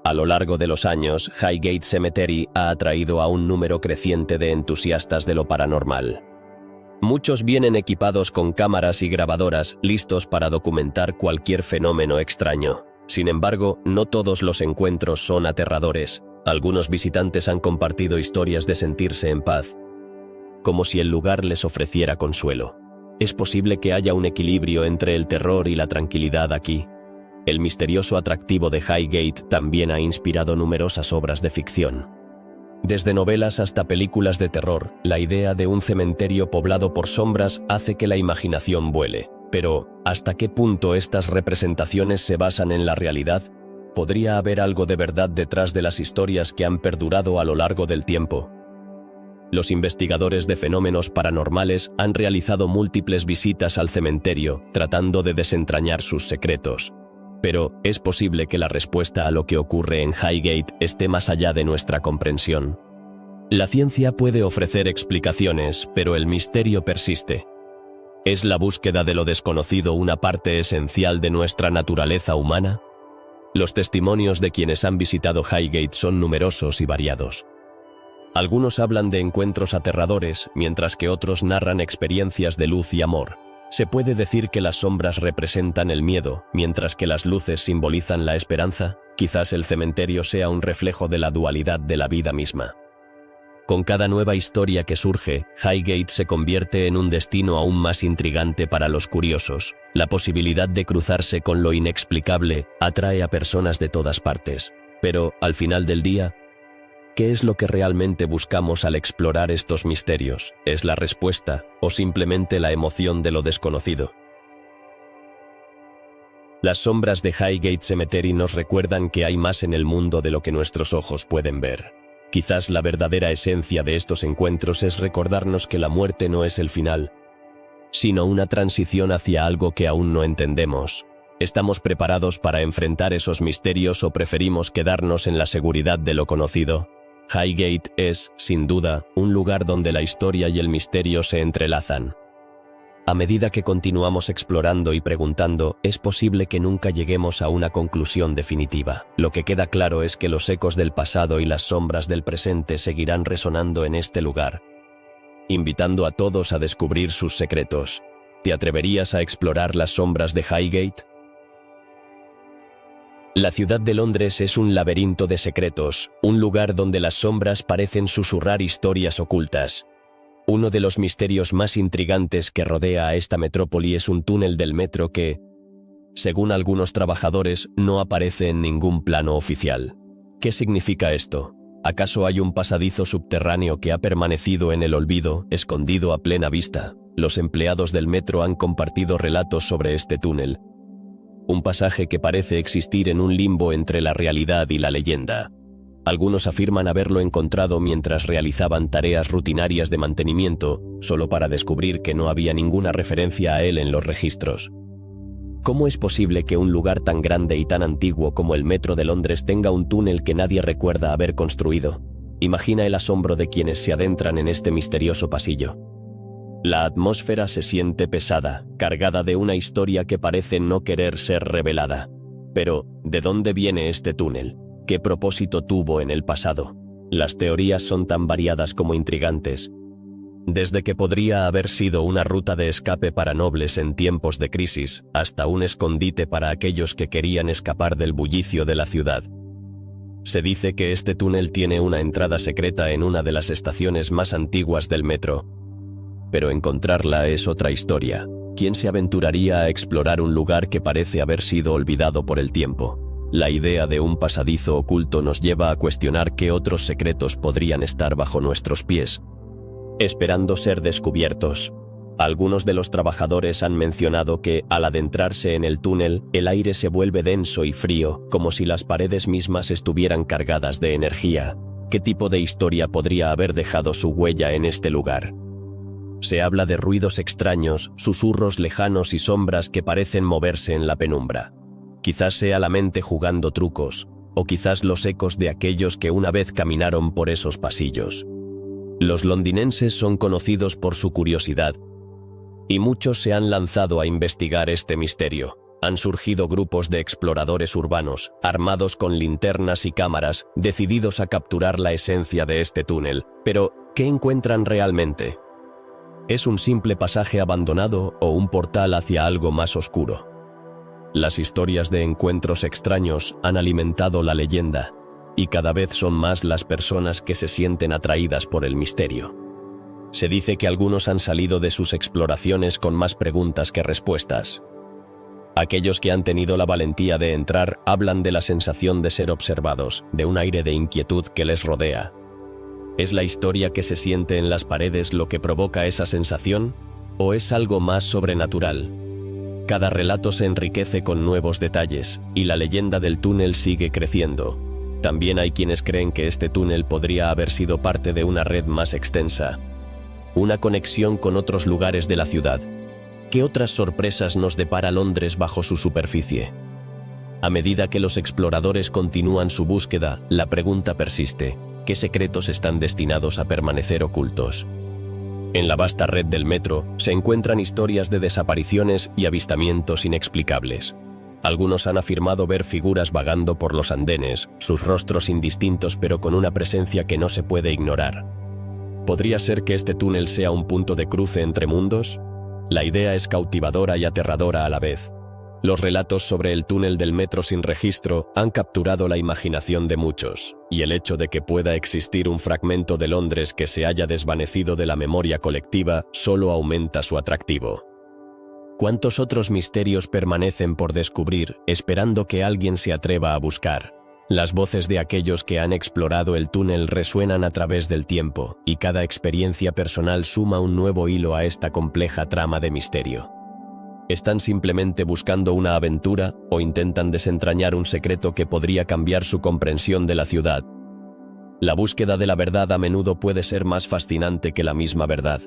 A lo largo de los años, Highgate Cemetery ha atraído a un número creciente de entusiastas de lo paranormal. Muchos vienen equipados con cámaras y grabadoras, listos para documentar cualquier fenómeno extraño. Sin embargo, no todos los encuentros son aterradores. Algunos visitantes han compartido historias de sentirse en paz, como si el lugar les ofreciera consuelo. Es posible que haya un equilibrio entre el terror y la tranquilidad aquí. El misterioso atractivo de Highgate también ha inspirado numerosas obras de ficción. Desde novelas hasta películas de terror, la idea de un cementerio poblado por sombras hace que la imaginación vuele. Pero, ¿hasta qué punto estas representaciones se basan en la realidad? ¿Podría haber algo de verdad detrás de las historias que han perdurado a lo largo del tiempo? Los investigadores de fenómenos paranormales han realizado múltiples visitas al cementerio, tratando de desentrañar sus secretos. Pero, ¿es posible que la respuesta a lo que ocurre en Highgate esté más allá de nuestra comprensión? La ciencia puede ofrecer explicaciones, pero el misterio persiste. ¿Es la búsqueda de lo desconocido una parte esencial de nuestra naturaleza humana? Los testimonios de quienes han visitado Highgate son numerosos y variados. Algunos hablan de encuentros aterradores, mientras que otros narran experiencias de luz y amor. ¿Se puede decir que las sombras representan el miedo, mientras que las luces simbolizan la esperanza? Quizás el cementerio sea un reflejo de la dualidad de la vida misma. Con cada nueva historia que surge, Highgate se convierte en un destino aún más intrigante para los curiosos. La posibilidad de cruzarse con lo inexplicable atrae a personas de todas partes. Pero, al final del día, ¿qué es lo que realmente buscamos al explorar estos misterios? ¿Es la respuesta o simplemente la emoción de lo desconocido? Las sombras de Highgate Cemetery nos recuerdan que hay más en el mundo de lo que nuestros ojos pueden ver. Quizás la verdadera esencia de estos encuentros es recordarnos que la muerte no es el final, sino una transición hacia algo que aún no entendemos. ¿Estamos preparados para enfrentar esos misterios o preferimos quedarnos en la seguridad de lo conocido? Highgate es, sin duda, un lugar donde la historia y el misterio se entrelazan. A medida que continuamos explorando y preguntando, es posible que nunca lleguemos a una conclusión definitiva. Lo que queda claro es que los ecos del pasado y las sombras del presente seguirán resonando en este lugar, invitando a todos a descubrir sus secretos. ¿Te atreverías a explorar las sombras de Highgate? La ciudad de Londres es un laberinto de secretos, un lugar donde las sombras parecen susurrar historias ocultas. Uno de los misterios más intrigantes que rodea a esta metrópoli es un túnel del metro que, según algunos trabajadores, no aparece en ningún plano oficial. ¿Qué significa esto? ¿Acaso hay un pasadizo subterráneo que ha permanecido en el olvido, escondido a plena vista? Los empleados del metro han compartido relatos sobre este túnel, un pasaje que parece existir en un limbo entre la realidad y la leyenda. Algunos afirman haberlo encontrado mientras realizaban tareas rutinarias de mantenimiento, solo para descubrir que no había ninguna referencia a él en los registros. ¿Cómo es posible que un lugar tan grande y tan antiguo como el Metro de Londres tenga un túnel que nadie recuerda haber construido? Imagina el asombro de quienes se adentran en este misterioso pasillo. La atmósfera se siente pesada, cargada de una historia que parece no querer ser revelada. Pero, ¿de dónde viene este túnel? ¿Qué propósito tuvo en el pasado? Las teorías son tan variadas como intrigantes. Desde que podría haber sido una ruta de escape para nobles en tiempos de crisis, hasta un escondite para aquellos que querían escapar del bullicio de la ciudad. Se dice que este túnel tiene una entrada secreta en una de las estaciones más antiguas del metro. Pero encontrarla es otra historia. ¿Quién se aventuraría a explorar un lugar que parece haber sido olvidado por el tiempo? La idea de un pasadizo oculto nos lleva a cuestionar qué otros secretos podrían estar bajo nuestros pies, esperando ser descubiertos. Algunos de los trabajadores han mencionado que, al adentrarse en el túnel, el aire se vuelve denso y frío, como si las paredes mismas estuvieran cargadas de energía. ¿Qué tipo de historia podría haber dejado su huella en este lugar? Se habla de ruidos extraños, susurros lejanos y sombras que parecen moverse en la penumbra. Quizás sea la mente jugando trucos, o quizás los ecos de aquellos que una vez caminaron por esos pasillos. Los londinenses son conocidos por su curiosidad, y muchos se han lanzado a investigar este misterio. Han surgido grupos de exploradores urbanos, armados con linternas y cámaras, decididos a capturar la esencia de este túnel. Pero, ¿qué encuentran realmente? ¿Es un simple pasaje abandonado o un portal hacia algo más oscuro? Las historias de encuentros extraños han alimentado la leyenda, y cada vez son más las personas que se sienten atraídas por el misterio. Se dice que algunos han salido de sus exploraciones con más preguntas que respuestas. Aquellos que han tenido la valentía de entrar hablan de la sensación de ser observados, de un aire de inquietud que les rodea. ¿Es la historia que se siente en las paredes lo que provoca esa sensación? ¿O es algo más sobrenatural? Cada relato se enriquece con nuevos detalles, y la leyenda del túnel sigue creciendo. También hay quienes creen que este túnel podría haber sido parte de una red más extensa, una conexión con otros lugares de la ciudad. ¿Qué otras sorpresas nos depara Londres bajo su superficie? A medida que los exploradores continúan su búsqueda, la pregunta persiste: ¿qué secretos están destinados a permanecer ocultos? En la vasta red del metro se encuentran historias de desapariciones y avistamientos inexplicables. Algunos han afirmado ver figuras vagando por los andenes, sus rostros indistintos pero con una presencia que no se puede ignorar. ¿Podría ser que este túnel sea un punto de cruce entre mundos? La idea es cautivadora y aterradora a la vez. Los relatos sobre el túnel del metro sin registro han capturado la imaginación de muchos, y el hecho de que pueda existir un fragmento de Londres que se haya desvanecido de la memoria colectiva solo aumenta su atractivo. ¿Cuántos otros misterios permanecen por descubrir, esperando que alguien se atreva a buscar? Las voces de aquellos que han explorado el túnel resuenan a través del tiempo, y cada experiencia personal suma un nuevo hilo a esta compleja trama de misterio. ¿Están simplemente buscando una aventura o intentan desentrañar un secreto que podría cambiar su comprensión de la ciudad? La búsqueda de la verdad a menudo puede ser más fascinante que la misma verdad.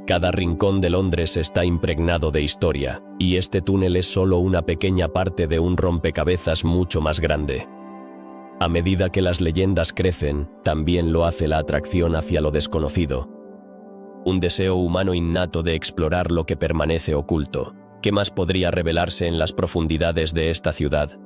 Cada rincón de Londres está impregnado de historia, y este túnel es solo una pequeña parte de un rompecabezas mucho más grande. A medida que las leyendas crecen, también lo hace la atracción hacia lo desconocido. Un deseo humano innato de explorar lo que permanece oculto. ¿Qué más podría revelarse en las profundidades de esta ciudad?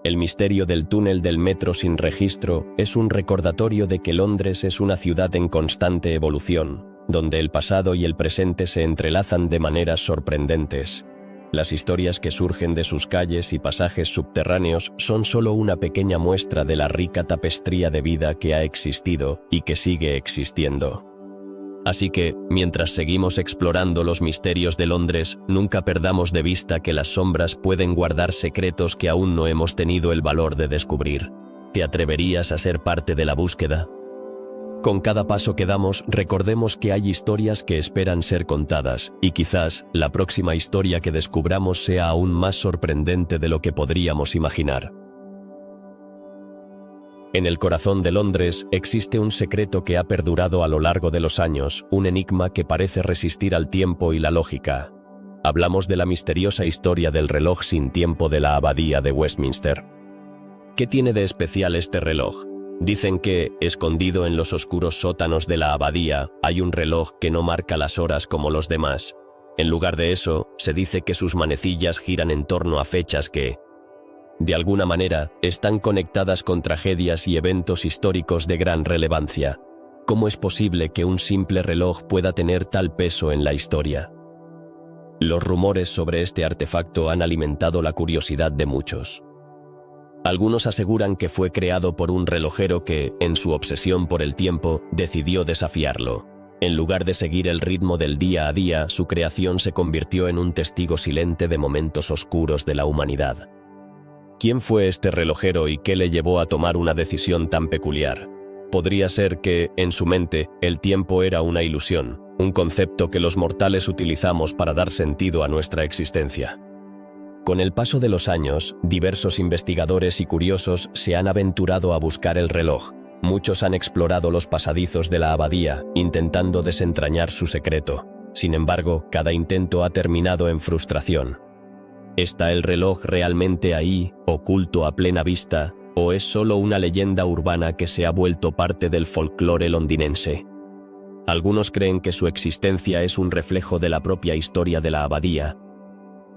El misterio del túnel del metro sin registro es un recordatorio de que Londres es una ciudad en constante evolución, donde el pasado y el presente se entrelazan de maneras sorprendentes. Las historias que surgen de sus calles y pasajes subterráneos son solo una pequeña muestra de la rica tapestría de vida que ha existido y que sigue existiendo. Así que, mientras seguimos explorando los misterios de Londres, nunca perdamos de vista que las sombras pueden guardar secretos que aún no hemos tenido el valor de descubrir. ¿Te atreverías a ser parte de la búsqueda? Con cada paso que damos, recordemos que hay historias que esperan ser contadas, y quizás la próxima historia que descubramos sea aún más sorprendente de lo que podríamos imaginar. En el corazón de Londres existe un secreto que ha perdurado a lo largo de los años, un enigma que parece resistir al tiempo y la lógica. Hablamos de la misteriosa historia del reloj sin tiempo de la Abadía de Westminster. ¿Qué tiene de especial este reloj? Dicen que, escondido en los oscuros sótanos de la abadía, hay un reloj que no marca las horas como los demás. En lugar de eso, se dice que sus manecillas giran en torno a fechas que, de alguna manera, están conectadas con tragedias y eventos históricos de gran relevancia. ¿Cómo es posible que un simple reloj pueda tener tal peso en la historia? Los rumores sobre este artefacto han alimentado la curiosidad de muchos. Algunos aseguran que fue creado por un relojero que, en su obsesión por el tiempo, decidió desafiarlo. En lugar de seguir el ritmo del día a día, su creación se convirtió en un testigo silente de momentos oscuros de la humanidad. ¿Quién fue este relojero y qué le llevó a tomar una decisión tan peculiar? Podría ser que, en su mente, el tiempo era una ilusión, un concepto que los mortales utilizamos para dar sentido a nuestra existencia. Con el paso de los años, diversos investigadores y curiosos se han aventurado a buscar el reloj. Muchos han explorado los pasadizos de la abadía, intentando desentrañar su secreto. Sin embargo, cada intento ha terminado en frustración. ¿Está el reloj realmente ahí, oculto a plena vista, o es solo una leyenda urbana que se ha vuelto parte del folclore londinense? Algunos creen que su existencia es un reflejo de la propia historia de la abadía,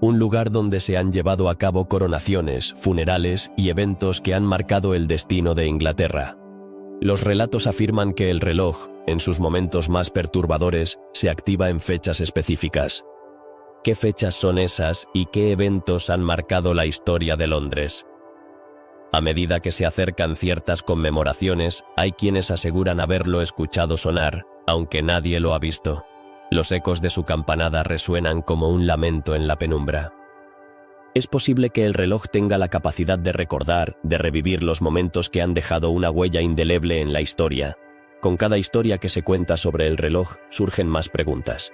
un lugar donde se han llevado a cabo coronaciones, funerales y eventos que han marcado el destino de Inglaterra. Los relatos afirman que el reloj, en sus momentos más perturbadores, se activa en fechas específicas. ¿Qué fechas son esas y qué eventos han marcado la historia de Londres? A medida que se acercan ciertas conmemoraciones, hay quienes aseguran haberlo escuchado sonar, aunque nadie lo ha visto. Los ecos de su campanada resuenan como un lamento en la penumbra. Es posible que el reloj tenga la capacidad de recordar, de revivir los momentos que han dejado una huella indeleble en la historia. Con cada historia que se cuenta sobre el reloj, surgen más preguntas.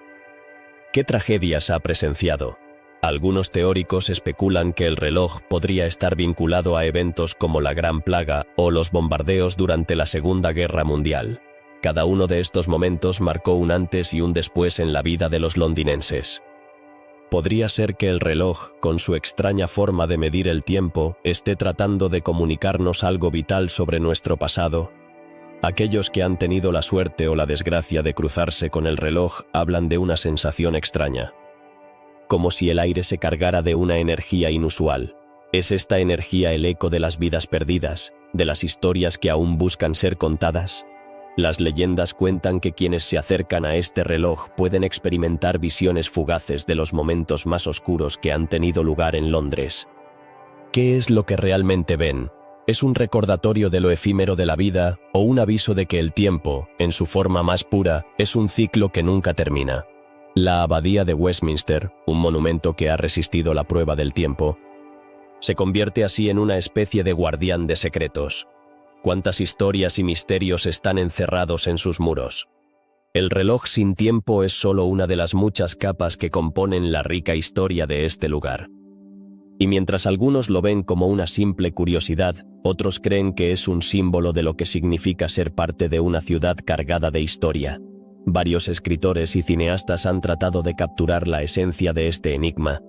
¿Qué tragedias ha presenciado? Algunos teóricos especulan que el reloj podría estar vinculado a eventos como la Gran Plaga o los bombardeos durante la Segunda Guerra Mundial. Cada uno de estos momentos marcó un antes y un después en la vida de los londinenses. Podría ser que el reloj, con su extraña forma de medir el tiempo, esté tratando de comunicarnos algo vital sobre nuestro pasado. Aquellos que han tenido la suerte o la desgracia de cruzarse con el reloj hablan de una sensación extraña. Como si el aire se cargara de una energía inusual. ¿Es esta energía el eco de las vidas perdidas, de las historias que aún buscan ser contadas? Las leyendas cuentan que quienes se acercan a este reloj pueden experimentar visiones fugaces de los momentos más oscuros que han tenido lugar en Londres. ¿Qué es lo que realmente ven? ¿Es un recordatorio de lo efímero de la vida o un aviso de que el tiempo, en su forma más pura, es un ciclo que nunca termina? La abadía de Westminster, un monumento que ha resistido la prueba del tiempo, se convierte así en una especie de guardián de secretos. ¿Cuántas historias y misterios están encerrados en sus muros? El reloj sin tiempo es solo una de las muchas capas que componen la rica historia de este lugar. Y mientras algunos lo ven como una simple curiosidad, otros creen que es un símbolo de lo que significa ser parte de una ciudad cargada de historia. Varios escritores y cineastas han tratado de capturar la esencia de este enigma,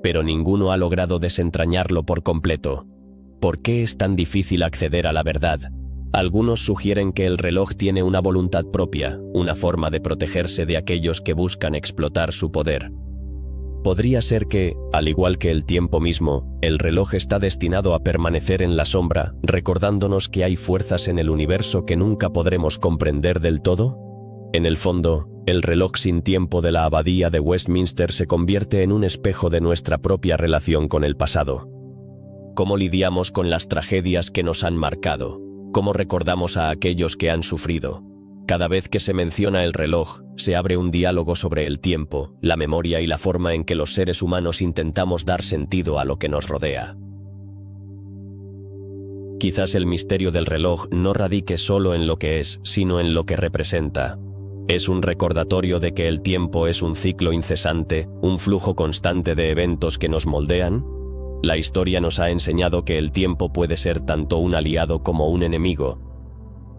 pero ninguno ha logrado desentrañarlo por completo. ¿Por qué es tan difícil acceder a la verdad? Algunos sugieren que el reloj tiene una voluntad propia, una forma de protegerse de aquellos que buscan explotar su poder. Podría ser que, al igual que el tiempo mismo, el reloj está destinado a permanecer en la sombra, recordándonos que hay fuerzas en el universo que nunca podremos comprender del todo. En el fondo, el reloj sin tiempo de la abadía de Westminster se convierte en un espejo de nuestra propia relación con el pasado. ¿Cómo lidiamos con las tragedias que nos han marcado? ¿Cómo recordamos a aquellos que han sufrido? Cada vez que se menciona el reloj, se abre un diálogo sobre el tiempo, la memoria y la forma en que los seres humanos intentamos dar sentido a lo que nos rodea. Quizás el misterio del reloj no radique solo en lo que es, sino en lo que representa. Es un recordatorio de que el tiempo es un ciclo incesante, un flujo constante de eventos que nos moldean. La historia nos ha enseñado que el tiempo puede ser tanto un aliado como un enemigo,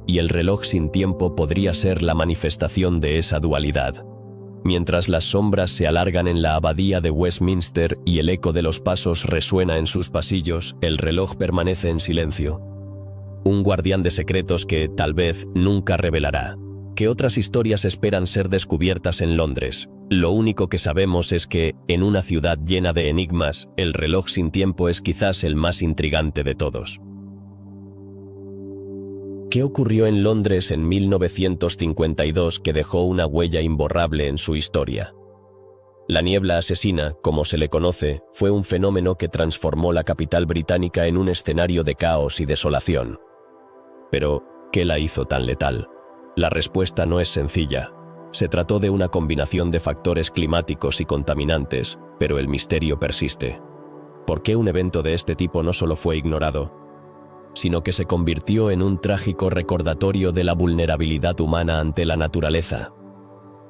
y el reloj sin tiempo podría ser la manifestación de esa dualidad. Mientras las sombras se alargan en la abadía de Westminster y el eco de los pasos resuena en sus pasillos, el reloj permanece en silencio. Un guardián de secretos que, tal vez, nunca revelará. ¿Qué otras historias esperan ser descubiertas en Londres? Lo único que sabemos es que, en una ciudad llena de enigmas, el reloj sin tiempo es quizás el más intrigante de todos. ¿Qué ocurrió en Londres en 1952 que dejó una huella imborrable en su historia? La niebla asesina, como se le conoce, fue un fenómeno que transformó la capital británica en un escenario de caos y desolación. Pero, ¿qué la hizo tan letal? La respuesta no es sencilla. Se trató de una combinación de factores climáticos y contaminantes, pero el misterio persiste. ¿Por qué un evento de este tipo no solo fue ignorado, sino que se convirtió en un trágico recordatorio de la vulnerabilidad humana ante la naturaleza?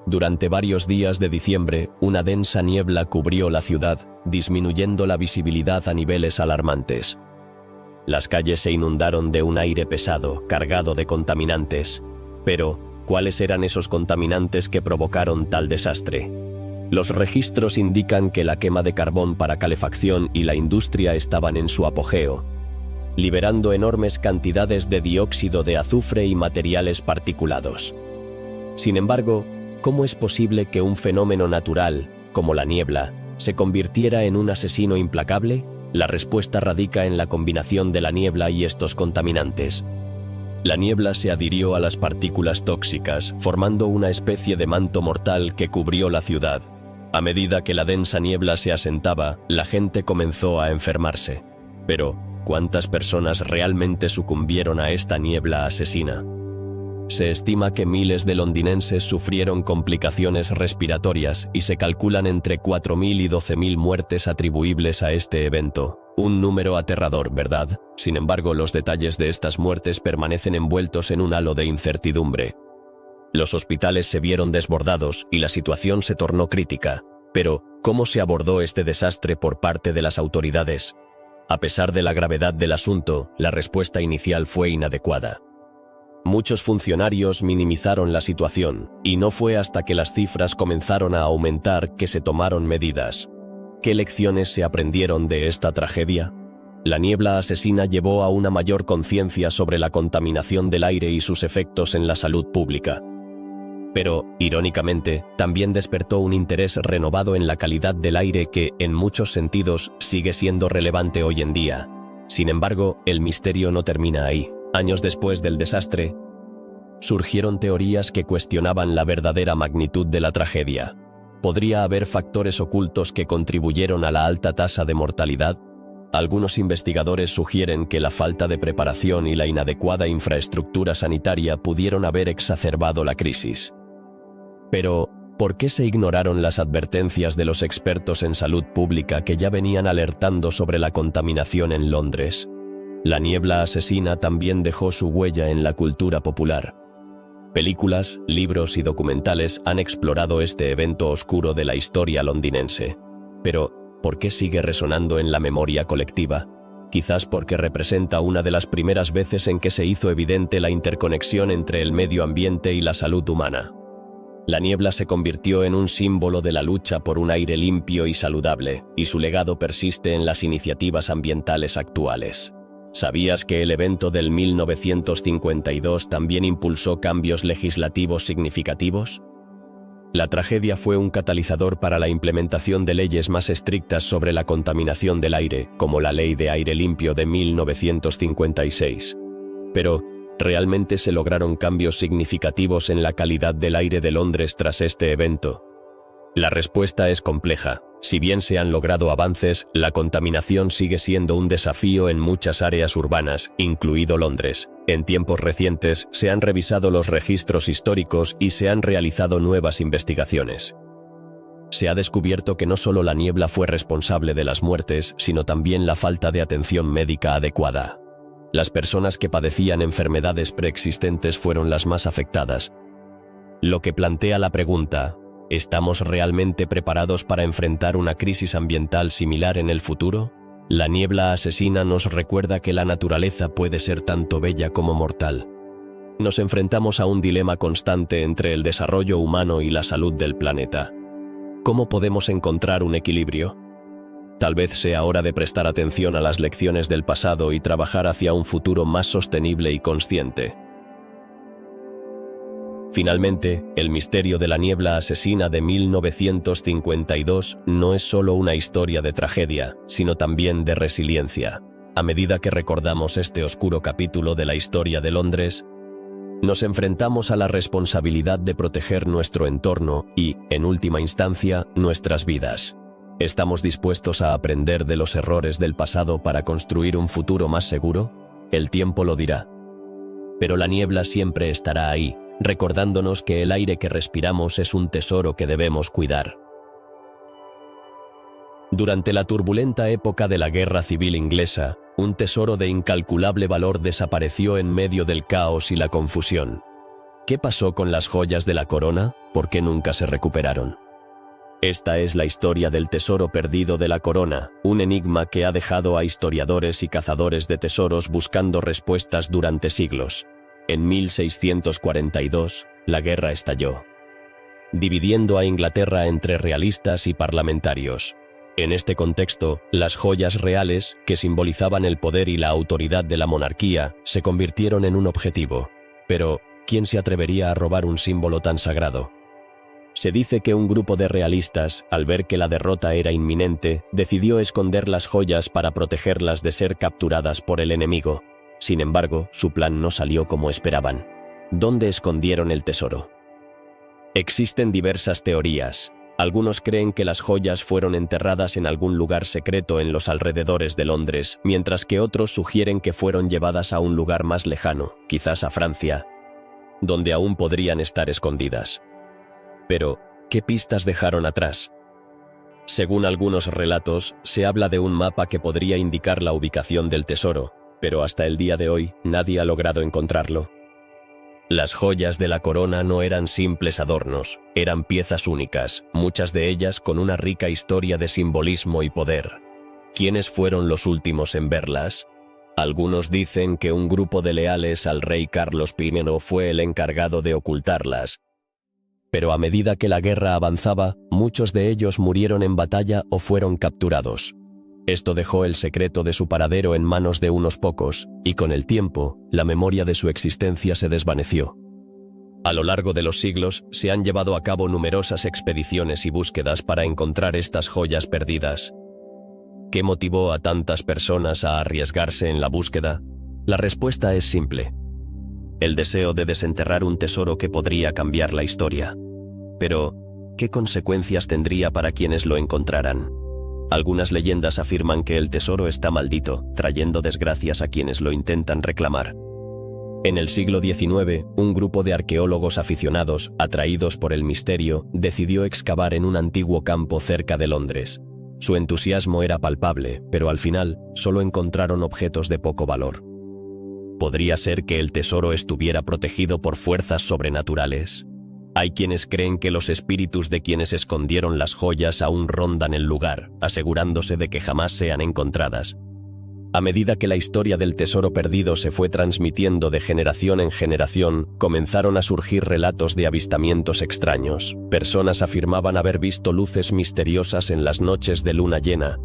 Durante varios días de diciembre, una densa niebla cubrió la ciudad, disminuyendo la visibilidad a niveles alarmantes. Las calles se inundaron de un aire pesado, cargado de contaminantes. Pero, ¿cuáles eran esos contaminantes que provocaron tal desastre? Los registros indican que la quema de carbón para calefacción y la industria estaban en su apogeo, liberando enormes cantidades de dióxido de azufre y materiales particulados. Sin embargo, ¿cómo es posible que un fenómeno natural, como la niebla, se convirtiera en un asesino implacable? La respuesta radica en la combinación de la niebla y estos contaminantes. La niebla se adhirió a las partículas tóxicas, formando una especie de manto mortal que cubrió la ciudad. A medida que la densa niebla se asentaba, la gente comenzó a enfermarse. Pero, ¿cuántas personas realmente sucumbieron a esta niebla asesina? Se estima que miles de londinenses sufrieron complicaciones respiratorias y se calculan entre 4.000 y 12.000 muertes atribuibles a este evento. Un número aterrador, ¿verdad? Sin embargo, los detalles de estas muertes permanecen envueltos en un halo de incertidumbre. Los hospitales se vieron desbordados y la situación se tornó crítica. Pero, ¿cómo se abordó este desastre por parte de las autoridades? A pesar de la gravedad del asunto, la respuesta inicial fue inadecuada. Muchos funcionarios minimizaron la situación, y no fue hasta que las cifras comenzaron a aumentar que se tomaron medidas. ¿Qué lecciones se aprendieron de esta tragedia? La niebla asesina llevó a una mayor conciencia sobre la contaminación del aire y sus efectos en la salud pública. Pero, irónicamente, también despertó un interés renovado en la calidad del aire que, en muchos sentidos, sigue siendo relevante hoy en día. Sin embargo, el misterio no termina ahí. Años después del desastre, surgieron teorías que cuestionaban la verdadera magnitud de la tragedia. ¿Podría haber factores ocultos que contribuyeron a la alta tasa de mortalidad? Algunos investigadores sugieren que la falta de preparación y la inadecuada infraestructura sanitaria pudieron haber exacerbado la crisis. Pero, ¿por qué se ignoraron las advertencias de los expertos en salud pública que ya venían alertando sobre la contaminación en Londres? La niebla asesina también dejó su huella en la cultura popular. Películas, libros y documentales han explorado este evento oscuro de la historia londinense. Pero, ¿por qué sigue resonando en la memoria colectiva? Quizás porque representa una de las primeras veces en que se hizo evidente la interconexión entre el medio ambiente y la salud humana. La niebla se convirtió en un símbolo de la lucha por un aire limpio y saludable, y su legado persiste en las iniciativas ambientales actuales. ¿Sabías que el evento del 1952 también impulsó cambios legislativos significativos? La tragedia fue un catalizador para la implementación de leyes más estrictas sobre la contaminación del aire, como la Ley de Aire Limpio de 1956. Pero, ¿realmente se lograron cambios significativos en la calidad del aire de Londres tras este evento? La respuesta es compleja. Si bien se han logrado avances, la contaminación sigue siendo un desafío en muchas áreas urbanas, incluido Londres. En tiempos recientes, se han revisado los registros históricos y se han realizado nuevas investigaciones. Se ha descubierto que no solo la niebla fue responsable de las muertes, sino también la falta de atención médica adecuada. Las personas que padecían enfermedades preexistentes fueron las más afectadas, lo que plantea la pregunta: ¿estamos realmente preparados para enfrentar una crisis ambiental similar en el futuro? La niebla asesina nos recuerda que la naturaleza puede ser tanto bella como mortal. Nos enfrentamos a un dilema constante entre el desarrollo humano y la salud del planeta. ¿Cómo podemos encontrar un equilibrio? Tal vez sea hora de prestar atención a las lecciones del pasado y trabajar hacia un futuro más sostenible y consciente. Finalmente, el misterio de la niebla asesina de 1952 no es solo una historia de tragedia, sino también de resiliencia. A medida que recordamos este oscuro capítulo de la historia de Londres, nos enfrentamos a la responsabilidad de proteger nuestro entorno y, en última instancia, nuestras vidas. ¿Estamos dispuestos a aprender de los errores del pasado para construir un futuro más seguro? El tiempo lo dirá. Pero la niebla siempre estará ahí, recordándonos que el aire que respiramos es un tesoro que debemos cuidar. Durante la turbulenta época de la Guerra Civil Inglesa, un tesoro de incalculable valor desapareció en medio del caos y la confusión. ¿Qué pasó con las joyas de la corona? ¿Por qué nunca se recuperaron? Esta es la historia del tesoro perdido de la corona, un enigma que ha dejado a historiadores y cazadores de tesoros buscando respuestas durante siglos. En 1642, la guerra estalló, dividiendo a Inglaterra entre realistas y parlamentarios. En este contexto, las joyas reales, que simbolizaban el poder y la autoridad de la monarquía, se convirtieron en un objetivo. Pero, ¿quién se atrevería a robar un símbolo tan sagrado? Se dice que un grupo de realistas, al ver que la derrota era inminente, decidió esconder las joyas para protegerlas de ser capturadas por el enemigo. Sin embargo, su plan no salió como esperaban. ¿Dónde escondieron el tesoro? Existen diversas teorías. Algunos creen que las joyas fueron enterradas en algún lugar secreto en los alrededores de Londres, mientras que otros sugieren que fueron llevadas a un lugar más lejano, quizás a Francia, donde aún podrían estar escondidas. Pero, ¿qué pistas dejaron atrás? Según algunos relatos, se habla de un mapa que podría indicar la ubicación del tesoro, pero hasta el día de hoy, nadie ha logrado encontrarlo. Las joyas de la corona no eran simples adornos, eran piezas únicas, muchas de ellas con una rica historia de simbolismo y poder. ¿Quiénes fueron los últimos en verlas? Algunos dicen que un grupo de leales al rey Carlos I fue el encargado de ocultarlas. Pero a medida que la guerra avanzaba, muchos de ellos murieron en batalla o fueron capturados. Esto dejó el secreto de su paradero en manos de unos pocos, y con el tiempo, la memoria de su existencia se desvaneció. A lo largo de los siglos, se han llevado a cabo numerosas expediciones y búsquedas para encontrar estas joyas perdidas. ¿Qué motivó a tantas personas a arriesgarse en la búsqueda? La respuesta es simple: el deseo de desenterrar un tesoro que podría cambiar la historia. Pero, ¿qué consecuencias tendría para quienes lo encontraran? Algunas leyendas afirman que el tesoro está maldito, trayendo desgracias a quienes lo intentan reclamar. En el siglo XIX, un grupo de arqueólogos aficionados, atraídos por el misterio, decidió excavar en un antiguo campo cerca de Londres. Su entusiasmo era palpable, pero al final, solo encontraron objetos de poco valor. ¿Podría ser que el tesoro estuviera protegido por fuerzas sobrenaturales? Hay quienes creen que los espíritus de quienes escondieron las joyas aún rondan el lugar, asegurándose de que jamás sean encontradas. A medida que la historia del tesoro perdido se fue transmitiendo de generación en generación, comenzaron a surgir relatos de avistamientos extraños. Personas afirmaban haber visto luces misteriosas en las noches de luna llena,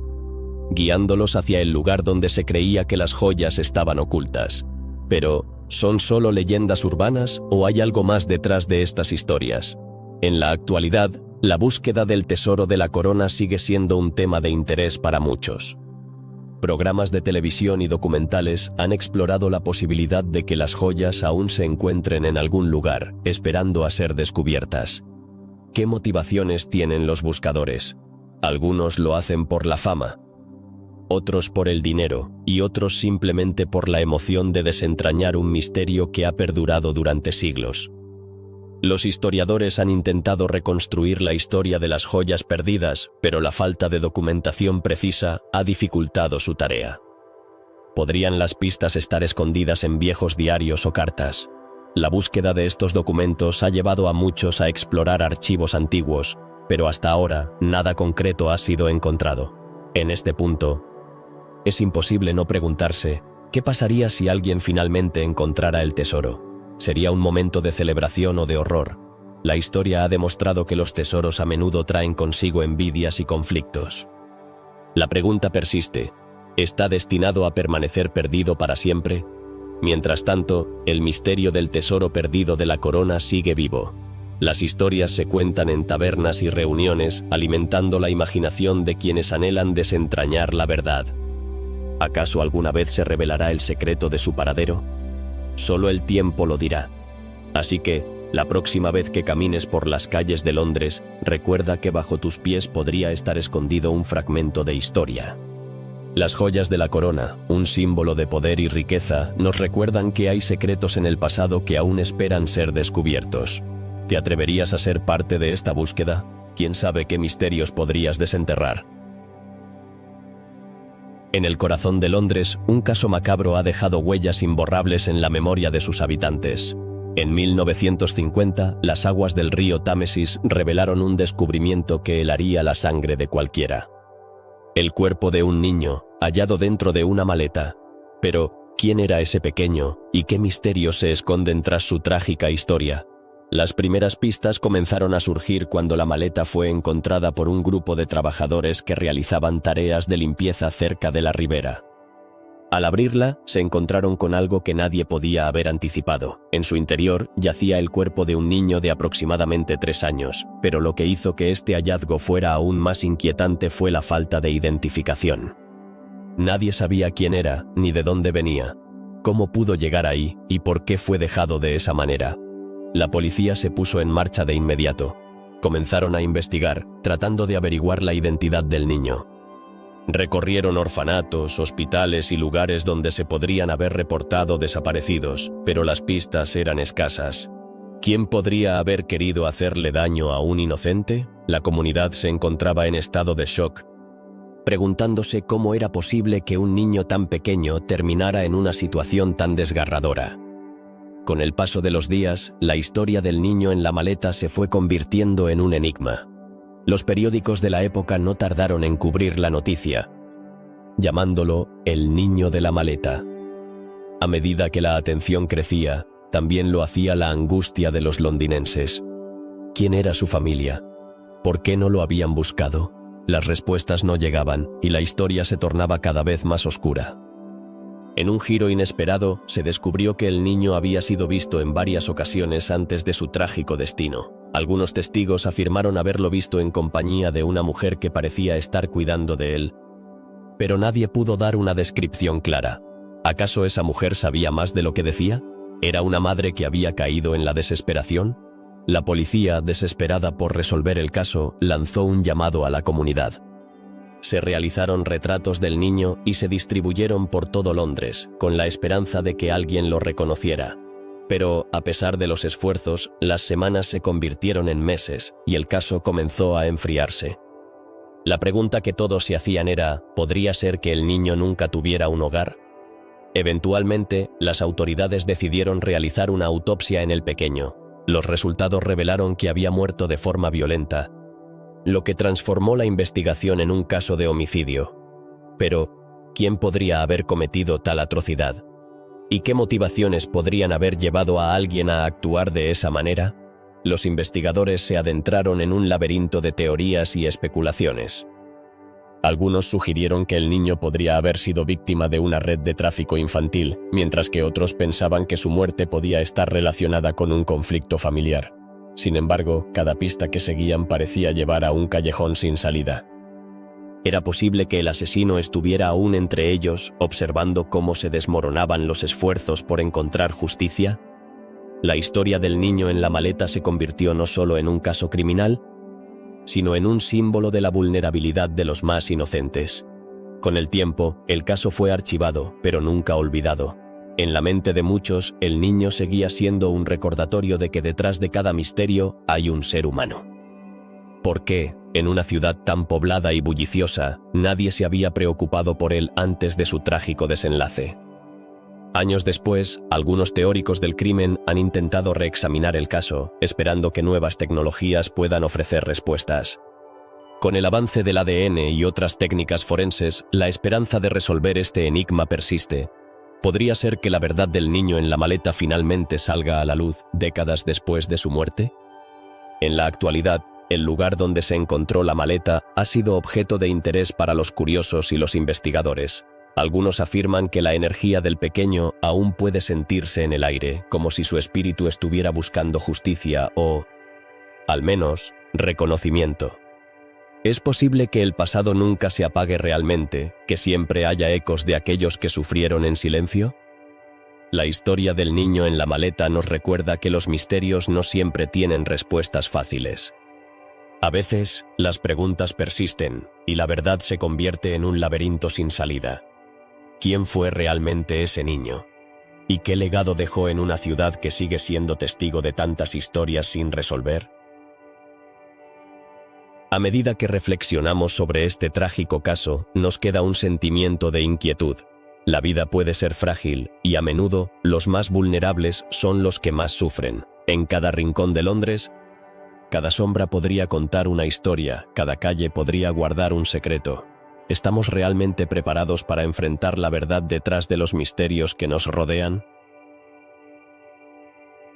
guiándolos hacia el lugar donde se creía que las joyas estaban ocultas. Pero, ¿son solo leyendas urbanas o hay algo más detrás de estas historias? En la actualidad, la búsqueda del tesoro de la corona sigue siendo un tema de interés para muchos. Programas de televisión y documentales han explorado la posibilidad de que las joyas aún se encuentren en algún lugar, esperando a ser descubiertas. ¿Qué motivaciones tienen los buscadores? Algunos lo hacen por la fama, otros por el dinero, y otros simplemente por la emoción de desentrañar un misterio que ha perdurado durante siglos. Los historiadores han intentado reconstruir la historia de las joyas perdidas, pero la falta de documentación precisa ha dificultado su tarea. ¿Podrían las pistas estar escondidas en viejos diarios o cartas? La búsqueda de estos documentos ha llevado a muchos a explorar archivos antiguos, pero hasta ahora nada concreto ha sido encontrado. En este punto, es imposible no preguntarse, ¿qué pasaría si alguien finalmente encontrara el tesoro? ¿Sería un momento de celebración o de horror? La historia ha demostrado que los tesoros a menudo traen consigo envidias y conflictos. La pregunta persiste: ¿está destinado a permanecer perdido para siempre? Mientras tanto, el misterio del tesoro perdido de la corona sigue vivo. Las historias se cuentan en tabernas y reuniones, alimentando la imaginación de quienes anhelan desentrañar la verdad. ¿Acaso alguna vez se revelará el secreto de su paradero? Solo el tiempo lo dirá. Así que, la próxima vez que camines por las calles de Londres, recuerda que bajo tus pies podría estar escondido un fragmento de historia. Las joyas de la corona, un símbolo de poder y riqueza, nos recuerdan que hay secretos en el pasado que aún esperan ser descubiertos. ¿Te atreverías a ser parte de esta búsqueda? ¿Quién sabe qué misterios podrías desenterrar? En el corazón de Londres, un caso macabro ha dejado huellas imborrables en la memoria de sus habitantes. En 1950, las aguas del río Támesis revelaron un descubrimiento que helaría la sangre de cualquiera. El cuerpo de un niño, hallado dentro de una maleta. Pero, ¿quién era ese pequeño, y qué misterios se esconden tras su trágica historia? Las primeras pistas comenzaron a surgir cuando la maleta fue encontrada por un grupo de trabajadores que realizaban tareas de limpieza cerca de la ribera. Al abrirla, se encontraron con algo que nadie podía haber anticipado. En su interior yacía el cuerpo de un niño de aproximadamente 3 años, pero lo que hizo que este hallazgo fuera aún más inquietante fue la falta de identificación. Nadie sabía quién era, ni de dónde venía, cómo pudo llegar ahí y por qué fue dejado de esa manera. La policía se puso en marcha de inmediato. Comenzaron a investigar, tratando de averiguar la identidad del niño. Recorrieron orfanatos, hospitales y lugares donde se podrían haber reportado desaparecidos, pero las pistas eran escasas. ¿Quién podría haber querido hacerle daño a un inocente? La comunidad se encontraba en estado de shock, preguntándose cómo era posible que un niño tan pequeño terminara en una situación tan desgarradora. Con el paso de los días, la historia del niño en la maleta se fue convirtiendo en un enigma. Los periódicos de la época no tardaron en cubrir la noticia, llamándolo el niño de la maleta. A medida que la atención crecía, también lo hacía la angustia de los londinenses. ¿Quién era su familia? ¿Por qué no lo habían buscado? Las respuestas no llegaban y la historia se tornaba cada vez más oscura. En un giro inesperado, se descubrió que el niño había sido visto en varias ocasiones antes de su trágico destino. Algunos testigos afirmaron haberlo visto en compañía de una mujer que parecía estar cuidando de él, pero nadie pudo dar una descripción clara. ¿Acaso esa mujer sabía más de lo que decía? ¿Era una madre que había caído en la desesperación? La policía, desesperada por resolver el caso, lanzó un llamado a la comunidad. Se realizaron retratos del niño y se distribuyeron por todo Londres, con la esperanza de que alguien lo reconociera. Pero, a pesar de los esfuerzos, las semanas se convirtieron en meses y el caso comenzó a enfriarse. La pregunta que todos se hacían era, ¿podría ser que el niño nunca tuviera un hogar? Eventualmente, las autoridades decidieron realizar una autopsia en el pequeño. Los resultados revelaron que había muerto de forma violenta, lo que transformó la investigación en un caso de homicidio. Pero, ¿quién podría haber cometido tal atrocidad? ¿Y qué motivaciones podrían haber llevado a alguien a actuar de esa manera? Los investigadores se adentraron en un laberinto de teorías y especulaciones. Algunos sugirieron que el niño podría haber sido víctima de una red de tráfico infantil, mientras que otros pensaban que su muerte podía estar relacionada con un conflicto familiar. Sin embargo, cada pista que seguían parecía llevar a un callejón sin salida. ¿Era posible que el asesino estuviera aún entre ellos, observando cómo se desmoronaban los esfuerzos por encontrar justicia? La historia del niño en la maleta se convirtió no solo en un caso criminal, sino en un símbolo de la vulnerabilidad de los más inocentes. Con el tiempo, el caso fue archivado, pero nunca olvidado. En la mente de muchos, el niño seguía siendo un recordatorio de que detrás de cada misterio hay un ser humano. ¿Por qué, en una ciudad tan poblada y bulliciosa, nadie se había preocupado por él antes de su trágico desenlace? Años después, algunos teóricos del crimen han intentado reexaminar el caso, esperando que nuevas tecnologías puedan ofrecer respuestas. Con el avance del ADN y otras técnicas forenses, la esperanza de resolver este enigma persiste. ¿Podría ser que la verdad del niño en la maleta finalmente salga a la luz décadas después de su muerte? En la actualidad, el lugar donde se encontró la maleta ha sido objeto de interés para los curiosos y los investigadores. Algunos afirman que la energía del pequeño aún puede sentirse en el aire, como si su espíritu estuviera buscando justicia o, al menos, reconocimiento. ¿Es posible que el pasado nunca se apague realmente, que siempre haya ecos de aquellos que sufrieron en silencio? La historia del niño en la maleta nos recuerda que los misterios no siempre tienen respuestas fáciles. A veces, las preguntas persisten, y la verdad se convierte en un laberinto sin salida. ¿Quién fue realmente ese niño? ¿Y qué legado dejó en una ciudad que sigue siendo testigo de tantas historias sin resolver? A medida que reflexionamos sobre este trágico caso, nos queda un sentimiento de inquietud. La vida puede ser frágil, y a menudo, los más vulnerables son los que más sufren. En cada rincón de Londres, cada sombra podría contar una historia, cada calle podría guardar un secreto. ¿Estamos realmente preparados para enfrentar la verdad detrás de los misterios que nos rodean?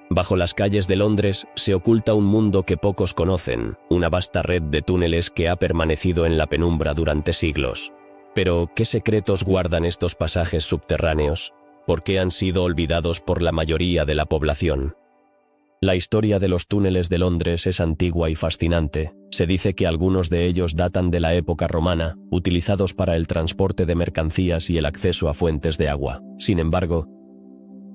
Bajo las calles de Londres se oculta un mundo que pocos conocen, una vasta red de túneles que ha permanecido en la penumbra durante siglos. Pero, ¿qué secretos guardan estos pasajes subterráneos? ¿Por qué han sido olvidados por la mayoría de la población? La historia de los túneles de Londres es antigua y fascinante. Se dice que algunos de ellos datan de la época romana, utilizados para el transporte de mercancías y el acceso a fuentes de agua. Sin embargo,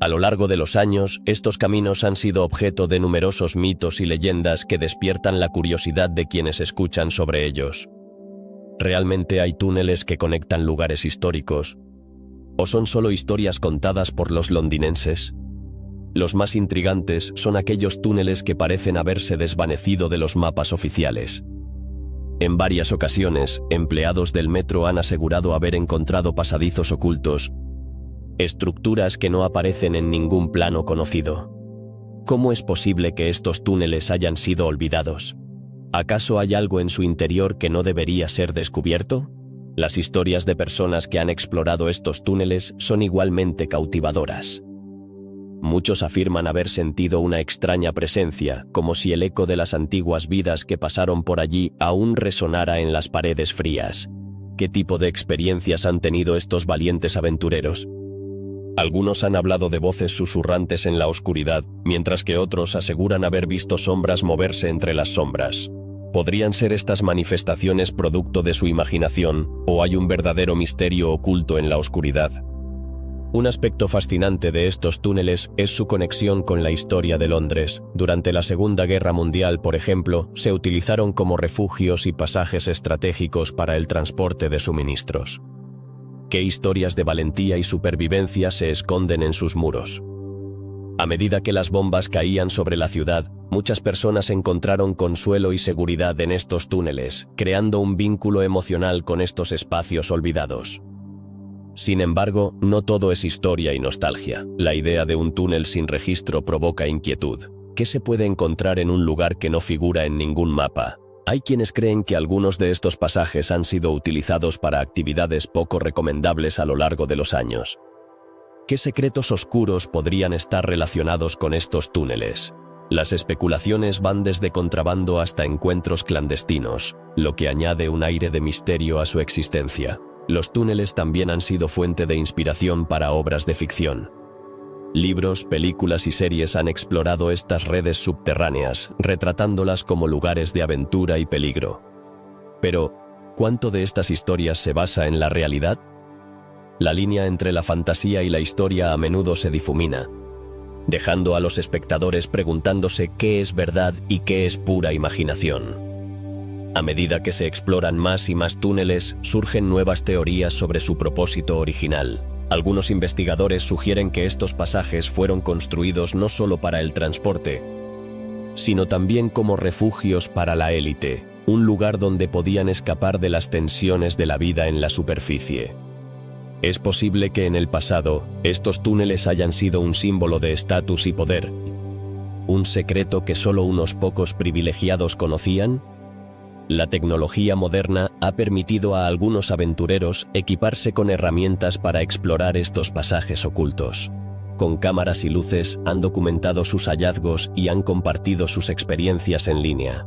a lo largo de los años, estos caminos han sido objeto de numerosos mitos y leyendas que despiertan la curiosidad de quienes escuchan sobre ellos. ¿Realmente hay túneles que conectan lugares históricos? ¿O son solo historias contadas por los londinenses? Los más intrigantes son aquellos túneles que parecen haberse desvanecido de los mapas oficiales. En varias ocasiones, empleados del metro han asegurado haber encontrado pasadizos ocultos, estructuras que no aparecen en ningún plano conocido. ¿Cómo es posible que estos túneles hayan sido olvidados? ¿Acaso hay algo en su interior que no debería ser descubierto? Las historias de personas que han explorado estos túneles son igualmente cautivadoras. Muchos afirman haber sentido una extraña presencia, como si el eco de las antiguas vidas que pasaron por allí aún resonara en las paredes frías. ¿Qué tipo de experiencias han tenido estos valientes aventureros? Algunos han hablado de voces susurrantes en la oscuridad, mientras que otros aseguran haber visto sombras moverse entre las sombras. ¿Podrían ser estas manifestaciones producto de su imaginación, o hay un verdadero misterio oculto en la oscuridad? Un aspecto fascinante de estos túneles es su conexión con la historia de Londres. Durante la Segunda Guerra Mundial, por ejemplo, se utilizaron como refugios y pasajes estratégicos para el transporte de suministros. ¿Qué historias de valentía y supervivencia se esconden en sus muros? A medida que las bombas caían sobre la ciudad, muchas personas encontraron consuelo y seguridad en estos túneles, creando un vínculo emocional con estos espacios olvidados. Sin embargo, no todo es historia y nostalgia. La idea de un túnel sin registro provoca inquietud. ¿Qué se puede encontrar en un lugar que no figura en ningún mapa? Hay quienes creen que algunos de estos pasajes han sido utilizados para actividades poco recomendables a lo largo de los años. ¿Qué secretos oscuros podrían estar relacionados con estos túneles? Las especulaciones van desde contrabando hasta encuentros clandestinos, lo que añade un aire de misterio a su existencia. Los túneles también han sido fuente de inspiración para obras de ficción. Libros, películas y series han explorado estas redes subterráneas, retratándolas como lugares de aventura y peligro. Pero, ¿cuánto de estas historias se basa en la realidad? La línea entre la fantasía y la historia a menudo se difumina, dejando a los espectadores preguntándose qué es verdad y qué es pura imaginación. A medida que se exploran más y más túneles, surgen nuevas teorías sobre su propósito original. Algunos investigadores sugieren que estos pasajes fueron construidos no solo para el transporte, sino también como refugios para la élite, un lugar donde podían escapar de las tensiones de la vida en la superficie. Es posible que en el pasado, estos túneles hayan sido un símbolo de estatus y poder, un secreto que solo unos pocos privilegiados conocían. La tecnología moderna ha permitido a algunos aventureros equiparse con herramientas para explorar estos pasajes ocultos. Con cámaras y luces han documentado sus hallazgos y han compartido sus experiencias en línea.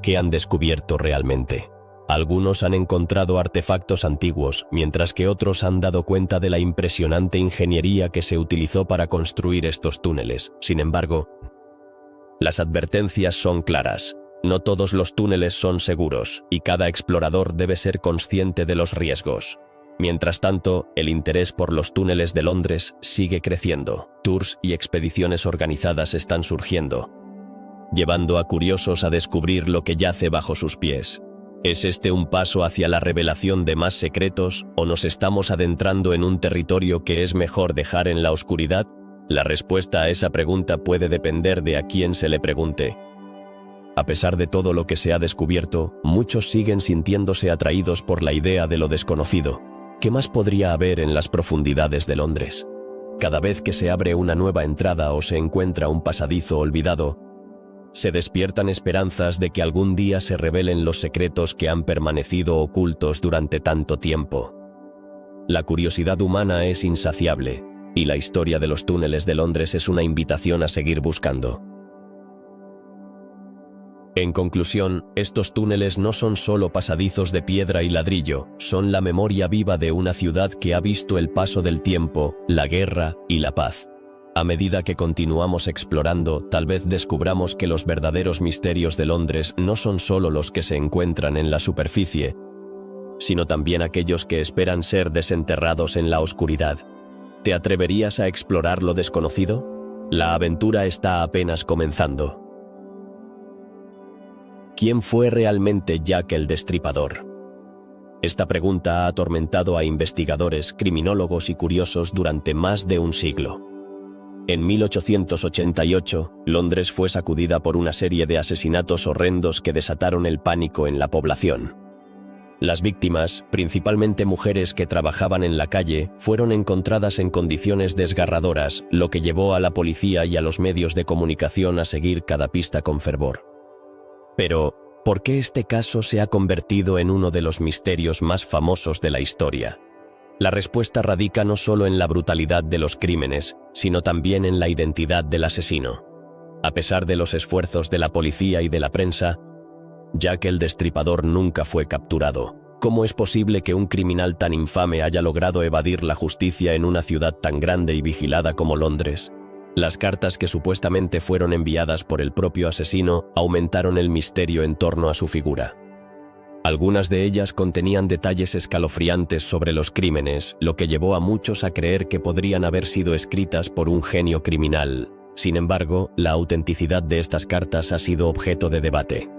¿Qué han descubierto realmente? Algunos han encontrado artefactos antiguos, mientras que otros han dado cuenta de la impresionante ingeniería que se utilizó para construir estos túneles. Sin embargo, las advertencias son claras. No todos los túneles son seguros, y cada explorador debe ser consciente de los riesgos. Mientras tanto, el interés por los túneles de Londres sigue creciendo. Tours y expediciones organizadas están surgiendo, llevando a curiosos a descubrir lo que yace bajo sus pies. ¿Es este un paso hacia la revelación de más secretos, o nos estamos adentrando en un territorio que es mejor dejar en la oscuridad? La respuesta a esa pregunta puede depender de a quién se le pregunte. A pesar de todo lo que se ha descubierto, muchos siguen sintiéndose atraídos por la idea de lo desconocido. ¿Qué más podría haber en las profundidades de Londres? Cada vez que se abre una nueva entrada o se encuentra un pasadizo olvidado, se despiertan esperanzas de que algún día se revelen los secretos que han permanecido ocultos durante tanto tiempo. La curiosidad humana es insaciable, y la historia de los túneles de Londres es una invitación a seguir buscando. En conclusión, estos túneles no son solo pasadizos de piedra y ladrillo, son la memoria viva de una ciudad que ha visto el paso del tiempo, la guerra y la paz. A medida que continuamos explorando, tal vez descubramos que los verdaderos misterios de Londres no son solo los que se encuentran en la superficie, sino también aquellos que esperan ser desenterrados en la oscuridad. ¿Te atreverías a explorar lo desconocido? La aventura está apenas comenzando. ¿Quién fue realmente Jack el Destripador? Esta pregunta ha atormentado a investigadores, criminólogos y curiosos durante más de un siglo. En 1888, Londres fue sacudida por una serie de asesinatos horrendos que desataron el pánico en la población. Las víctimas, principalmente mujeres que trabajaban en la calle, fueron encontradas en condiciones desgarradoras, lo que llevó a la policía y a los medios de comunicación a seguir cada pista con fervor. Pero, ¿por qué este caso se ha convertido en uno de los misterios más famosos de la historia? La respuesta radica no solo en la brutalidad de los crímenes, sino también en la identidad del asesino. A pesar de los esfuerzos de la policía y de la prensa, Jack el Destripador nunca fue capturado. ¿Cómo es posible que un criminal tan infame haya logrado evadir la justicia en una ciudad tan grande y vigilada como Londres? Las cartas que supuestamente fueron enviadas por el propio asesino aumentaron el misterio en torno a su figura. Algunas de ellas contenían detalles escalofriantes sobre los crímenes, lo que llevó a muchos a creer que podrían haber sido escritas por un genio criminal. Sin embargo, la autenticidad de estas cartas ha sido objeto de debate.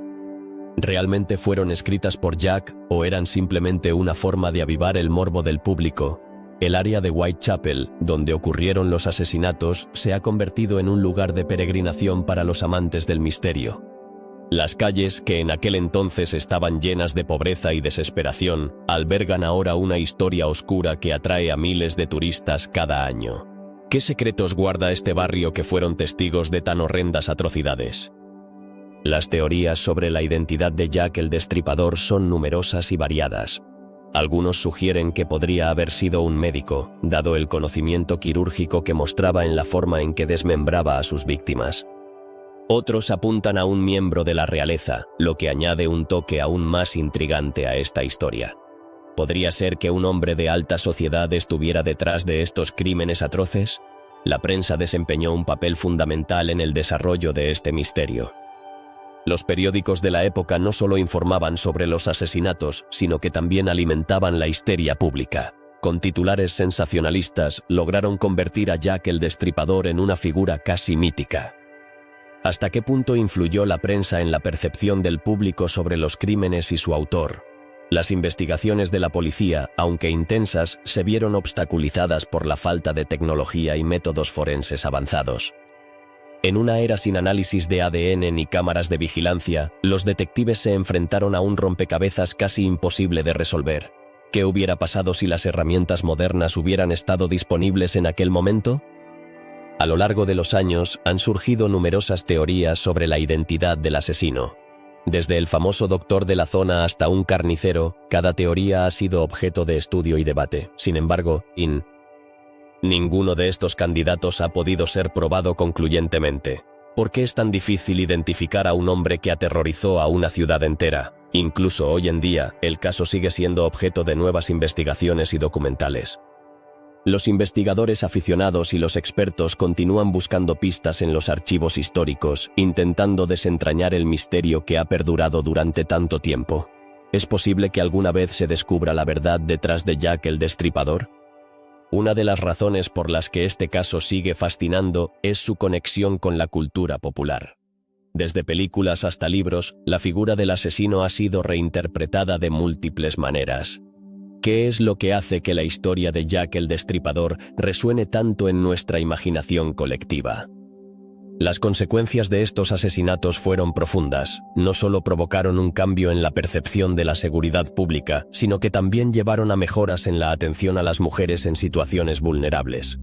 ¿Realmente fueron escritas por Jack o eran simplemente una forma de avivar el morbo del público? El área de Whitechapel, donde ocurrieron los asesinatos, se ha convertido en un lugar de peregrinación para los amantes del misterio. Las calles, que en aquel entonces estaban llenas de pobreza y desesperación, albergan ahora una historia oscura que atrae a miles de turistas cada año. ¿Qué secretos guarda este barrio que fueron testigos de tan horrendas atrocidades? Las teorías sobre la identidad de Jack el Destripador son numerosas y variadas. Algunos sugieren que podría haber sido un médico, dado el conocimiento quirúrgico que mostraba en la forma en que desmembraba a sus víctimas. Otros apuntan a un miembro de la realeza, lo que añade un toque aún más intrigante a esta historia. ¿Podría ser que un hombre de alta sociedad estuviera detrás de estos crímenes atroces? La prensa desempeñó un papel fundamental en el desarrollo de este misterio. Los periódicos de la época no solo informaban sobre los asesinatos, sino que también alimentaban la histeria pública. Con titulares sensacionalistas, lograron convertir a Jack el Destripador en una figura casi mítica. ¿Hasta qué punto influyó la prensa en la percepción del público sobre los crímenes y su autor? Las investigaciones de la policía, aunque intensas, se vieron obstaculizadas por la falta de tecnología y métodos forenses avanzados. En una era sin análisis de ADN ni cámaras de vigilancia, los detectives se enfrentaron a un rompecabezas casi imposible de resolver. ¿Qué hubiera pasado si las herramientas modernas hubieran estado disponibles en aquel momento? A lo largo de los años, han surgido numerosas teorías sobre la identidad del asesino. Desde el famoso doctor de la zona hasta un carnicero, cada teoría ha sido objeto de estudio y debate. Sin embargo, ninguno de estos candidatos ha podido ser probado concluyentemente. ¿Por qué es tan difícil identificar a un hombre que aterrorizó a una ciudad entera? Incluso hoy en día, el caso sigue siendo objeto de nuevas investigaciones y documentales. Los investigadores aficionados y los expertos continúan buscando pistas en los archivos históricos, intentando desentrañar el misterio que ha perdurado durante tanto tiempo. ¿Es posible que alguna vez se descubra la verdad detrás de Jack el Destripador? Una de las razones por las que este caso sigue fascinando es su conexión con la cultura popular. Desde películas hasta libros, la figura del asesino ha sido reinterpretada de múltiples maneras. ¿Qué es lo que hace que la historia de Jack el Destripador resuene tanto en nuestra imaginación colectiva? Las consecuencias de estos asesinatos fueron profundas. No solo provocaron un cambio en la percepción de la seguridad pública, sino que también llevaron a mejoras en la atención a las mujeres en situaciones vulnerables.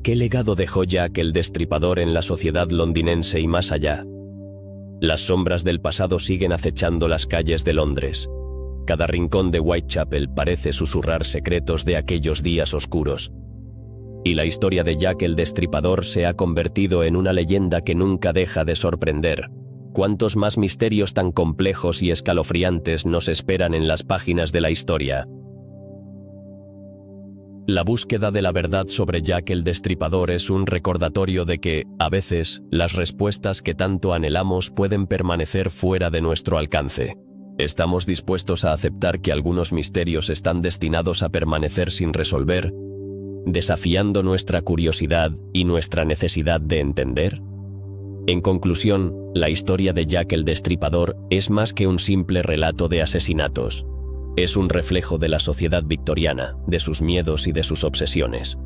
¿Qué legado dejó Jack el Destripador en la sociedad londinense y más allá? Las sombras del pasado siguen acechando las calles de Londres. Cada rincón de Whitechapel parece susurrar secretos de aquellos días oscuros. Y la historia de Jack el Destripador se ha convertido en una leyenda que nunca deja de sorprender. ¿Cuántos más misterios tan complejos y escalofriantes nos esperan en las páginas de la historia? La búsqueda de la verdad sobre Jack el Destripador es un recordatorio de que, a veces, las respuestas que tanto anhelamos pueden permanecer fuera de nuestro alcance. ¿Estamos dispuestos a aceptar que algunos misterios están destinados a permanecer sin resolver, desafiando nuestra curiosidad y nuestra necesidad de entender? En conclusión, la historia de Jack el Destripador es más que un simple relato de asesinatos. Es un reflejo de la sociedad victoriana, de sus miedos y de sus obsesiones.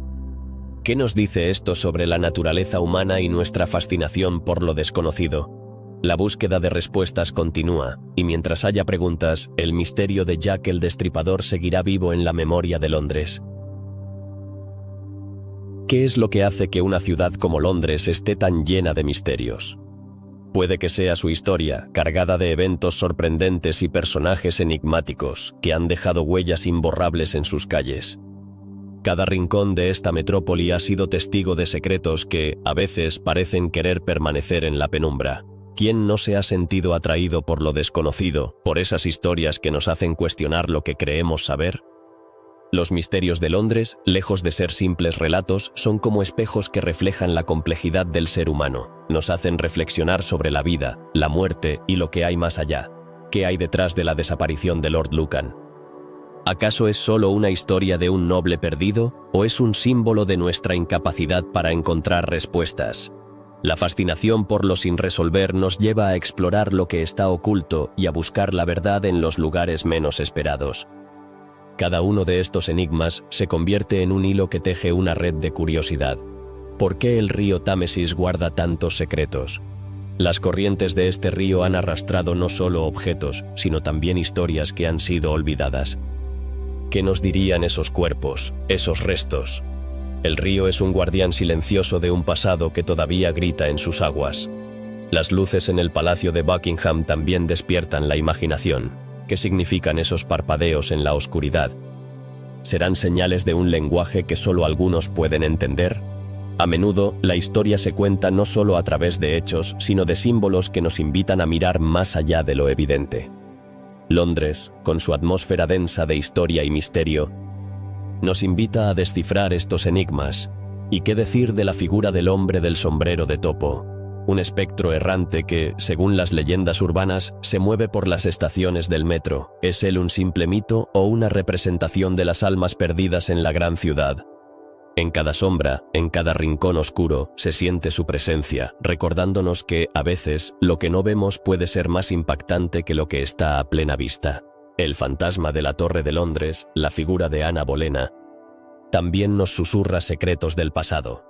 ¿Qué nos dice esto sobre la naturaleza humana y nuestra fascinación por lo desconocido? La búsqueda de respuestas continúa, y mientras haya preguntas, el misterio de Jack el Destripador seguirá vivo en la memoria de Londres. ¿Qué es lo que hace que una ciudad como Londres esté tan llena de misterios? Puede que sea su historia, cargada de eventos sorprendentes y personajes enigmáticos, que han dejado huellas imborrables en sus calles. Cada rincón de esta metrópoli ha sido testigo de secretos que, a veces, parecen querer permanecer en la penumbra. ¿Quién no se ha sentido atraído por lo desconocido, por esas historias que nos hacen cuestionar lo que creemos saber? Los misterios de Londres, lejos de ser simples relatos, son como espejos que reflejan la complejidad del ser humano. Nos hacen reflexionar sobre la vida, la muerte y lo que hay más allá. ¿Qué hay detrás de la desaparición de Lord Lucan? ¿Acaso es solo una historia de un noble perdido, o es un símbolo de nuestra incapacidad para encontrar respuestas? La fascinación por lo sin resolver nos lleva a explorar lo que está oculto y a buscar la verdad en los lugares menos esperados. Cada uno de estos enigmas se convierte en un hilo que teje una red de curiosidad. ¿Por qué el río Támesis guarda tantos secretos? Las corrientes de este río han arrastrado no solo objetos, sino también historias que han sido olvidadas. ¿Qué nos dirían esos cuerpos, esos restos? El río es un guardián silencioso de un pasado que todavía grita en sus aguas. Las luces en el Palacio de Buckingham también despiertan la imaginación. ¿Qué significan esos parpadeos en la oscuridad? ¿Serán señales de un lenguaje que solo algunos pueden entender? A menudo, la historia se cuenta no solo a través de hechos, sino de símbolos que nos invitan a mirar más allá de lo evidente. Londres, con su atmósfera densa de historia y misterio, nos invita a descifrar estos enigmas. ¿Y qué decir de la figura del hombre del sombrero de topo? Un espectro errante que, según las leyendas urbanas, se mueve por las estaciones del metro. ¿Es él un simple mito o una representación de las almas perdidas en la gran ciudad? En cada sombra, en cada rincón oscuro, se siente su presencia, recordándonos que, a veces, lo que no vemos puede ser más impactante que lo que está a plena vista. El fantasma de la Torre de Londres, la figura de Ana Bolena, también nos susurra secretos del pasado.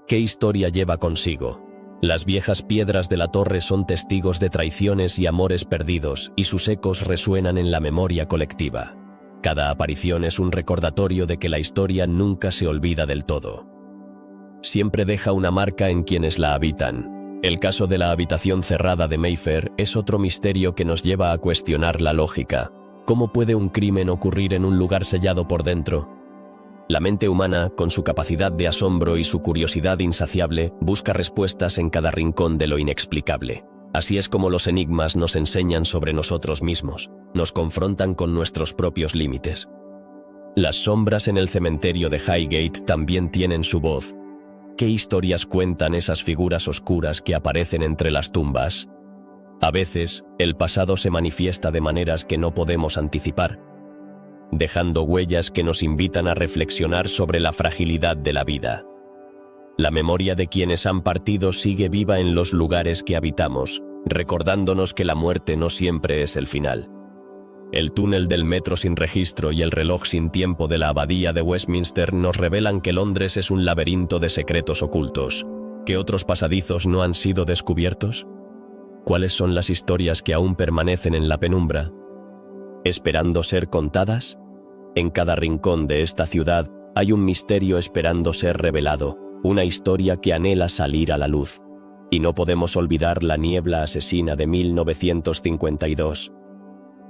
¿Qué historia lleva consigo? Las viejas piedras de la torre son testigos de traiciones y amores perdidos, y sus ecos resuenan en la memoria colectiva. Cada aparición es un recordatorio de que la historia nunca se olvida del todo. Siempre deja una marca en quienes la habitan. El caso de la habitación cerrada de Mayfair es otro misterio que nos lleva a cuestionar la lógica. ¿Cómo puede un crimen ocurrir en un lugar sellado por dentro? La mente humana, con su capacidad de asombro y su curiosidad insaciable, busca respuestas en cada rincón de lo inexplicable. Así es como los enigmas nos enseñan sobre nosotros mismos, nos confrontan con nuestros propios límites. Las sombras en el cementerio de Highgate también tienen su voz. ¿Qué historias cuentan esas figuras oscuras que aparecen entre las tumbas? A veces, el pasado se manifiesta de maneras que no podemos anticipar, dejando huellas que nos invitan a reflexionar sobre la fragilidad de la vida. La memoria de quienes han partido sigue viva en los lugares que habitamos, recordándonos que la muerte no siempre es el final. El túnel del metro sin registro y el reloj sin tiempo de la abadía de Westminster nos revelan que Londres es un laberinto de secretos ocultos. ¿Qué otros pasadizos no han sido descubiertos? ¿Cuáles son las historias que aún permanecen en la penumbra, esperando ser contadas? En cada rincón de esta ciudad hay un misterio esperando ser revelado, una historia que anhela salir a la luz. Y no podemos olvidar la niebla asesina de 1952.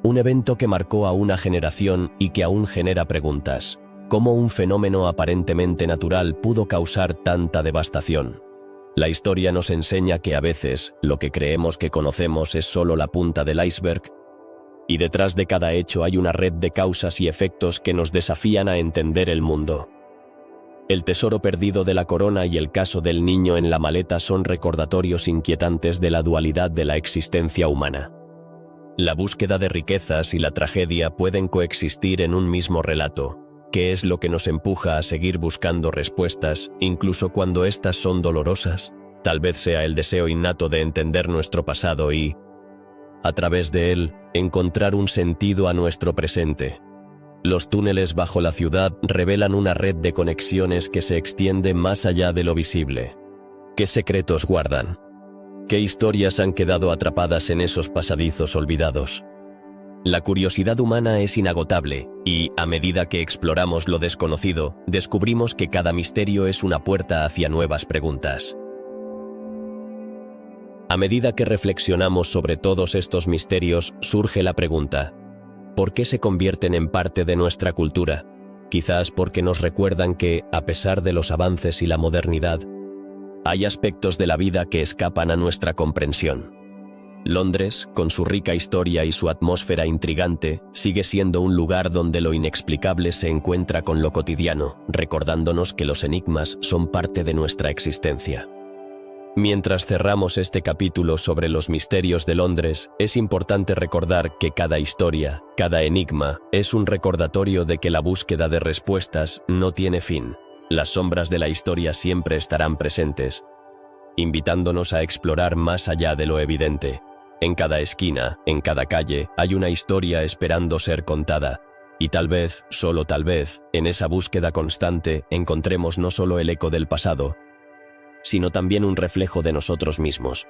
Un evento que marcó a una generación y que aún genera preguntas. ¿Cómo un fenómeno aparentemente natural pudo causar tanta devastación? La historia nos enseña que a veces lo que creemos que conocemos es solo la punta del iceberg, y detrás de cada hecho hay una red de causas y efectos que nos desafían a entender el mundo. El tesoro perdido de la corona y el caso del niño en la maleta son recordatorios inquietantes de la dualidad de la existencia humana. La búsqueda de riquezas y la tragedia pueden coexistir en un mismo relato. ¿Qué es lo que nos empuja a seguir buscando respuestas, incluso cuando éstas son dolorosas? Tal vez sea el deseo innato de entender nuestro pasado y, a través de él, encontrar un sentido a nuestro presente. Los túneles bajo la ciudad revelan una red de conexiones que se extiende más allá de lo visible. ¿Qué secretos guardan? ¿Qué historias han quedado atrapadas en esos pasadizos olvidados? La curiosidad humana es inagotable y, a medida que exploramos lo desconocido, descubrimos que cada misterio es una puerta hacia nuevas preguntas. A medida que reflexionamos sobre todos estos misterios, surge la pregunta: ¿por qué se convierten en parte de nuestra cultura? Quizás porque nos recuerdan que, a pesar de los avances y la modernidad, hay aspectos de la vida que escapan a nuestra comprensión. Londres, con su rica historia y su atmósfera intrigante, sigue siendo un lugar donde lo inexplicable se encuentra con lo cotidiano, recordándonos que los enigmas son parte de nuestra existencia. Mientras cerramos este capítulo sobre los misterios de Londres, es importante recordar que cada historia, cada enigma, es un recordatorio de que la búsqueda de respuestas no tiene fin. Las sombras de la historia siempre estarán presentes, invitándonos a explorar más allá de lo evidente. En cada esquina, en cada calle, hay una historia esperando ser contada. Y tal vez, solo tal vez, en esa búsqueda constante, encontremos no solo el eco del pasado, sino también un reflejo de nosotros mismos.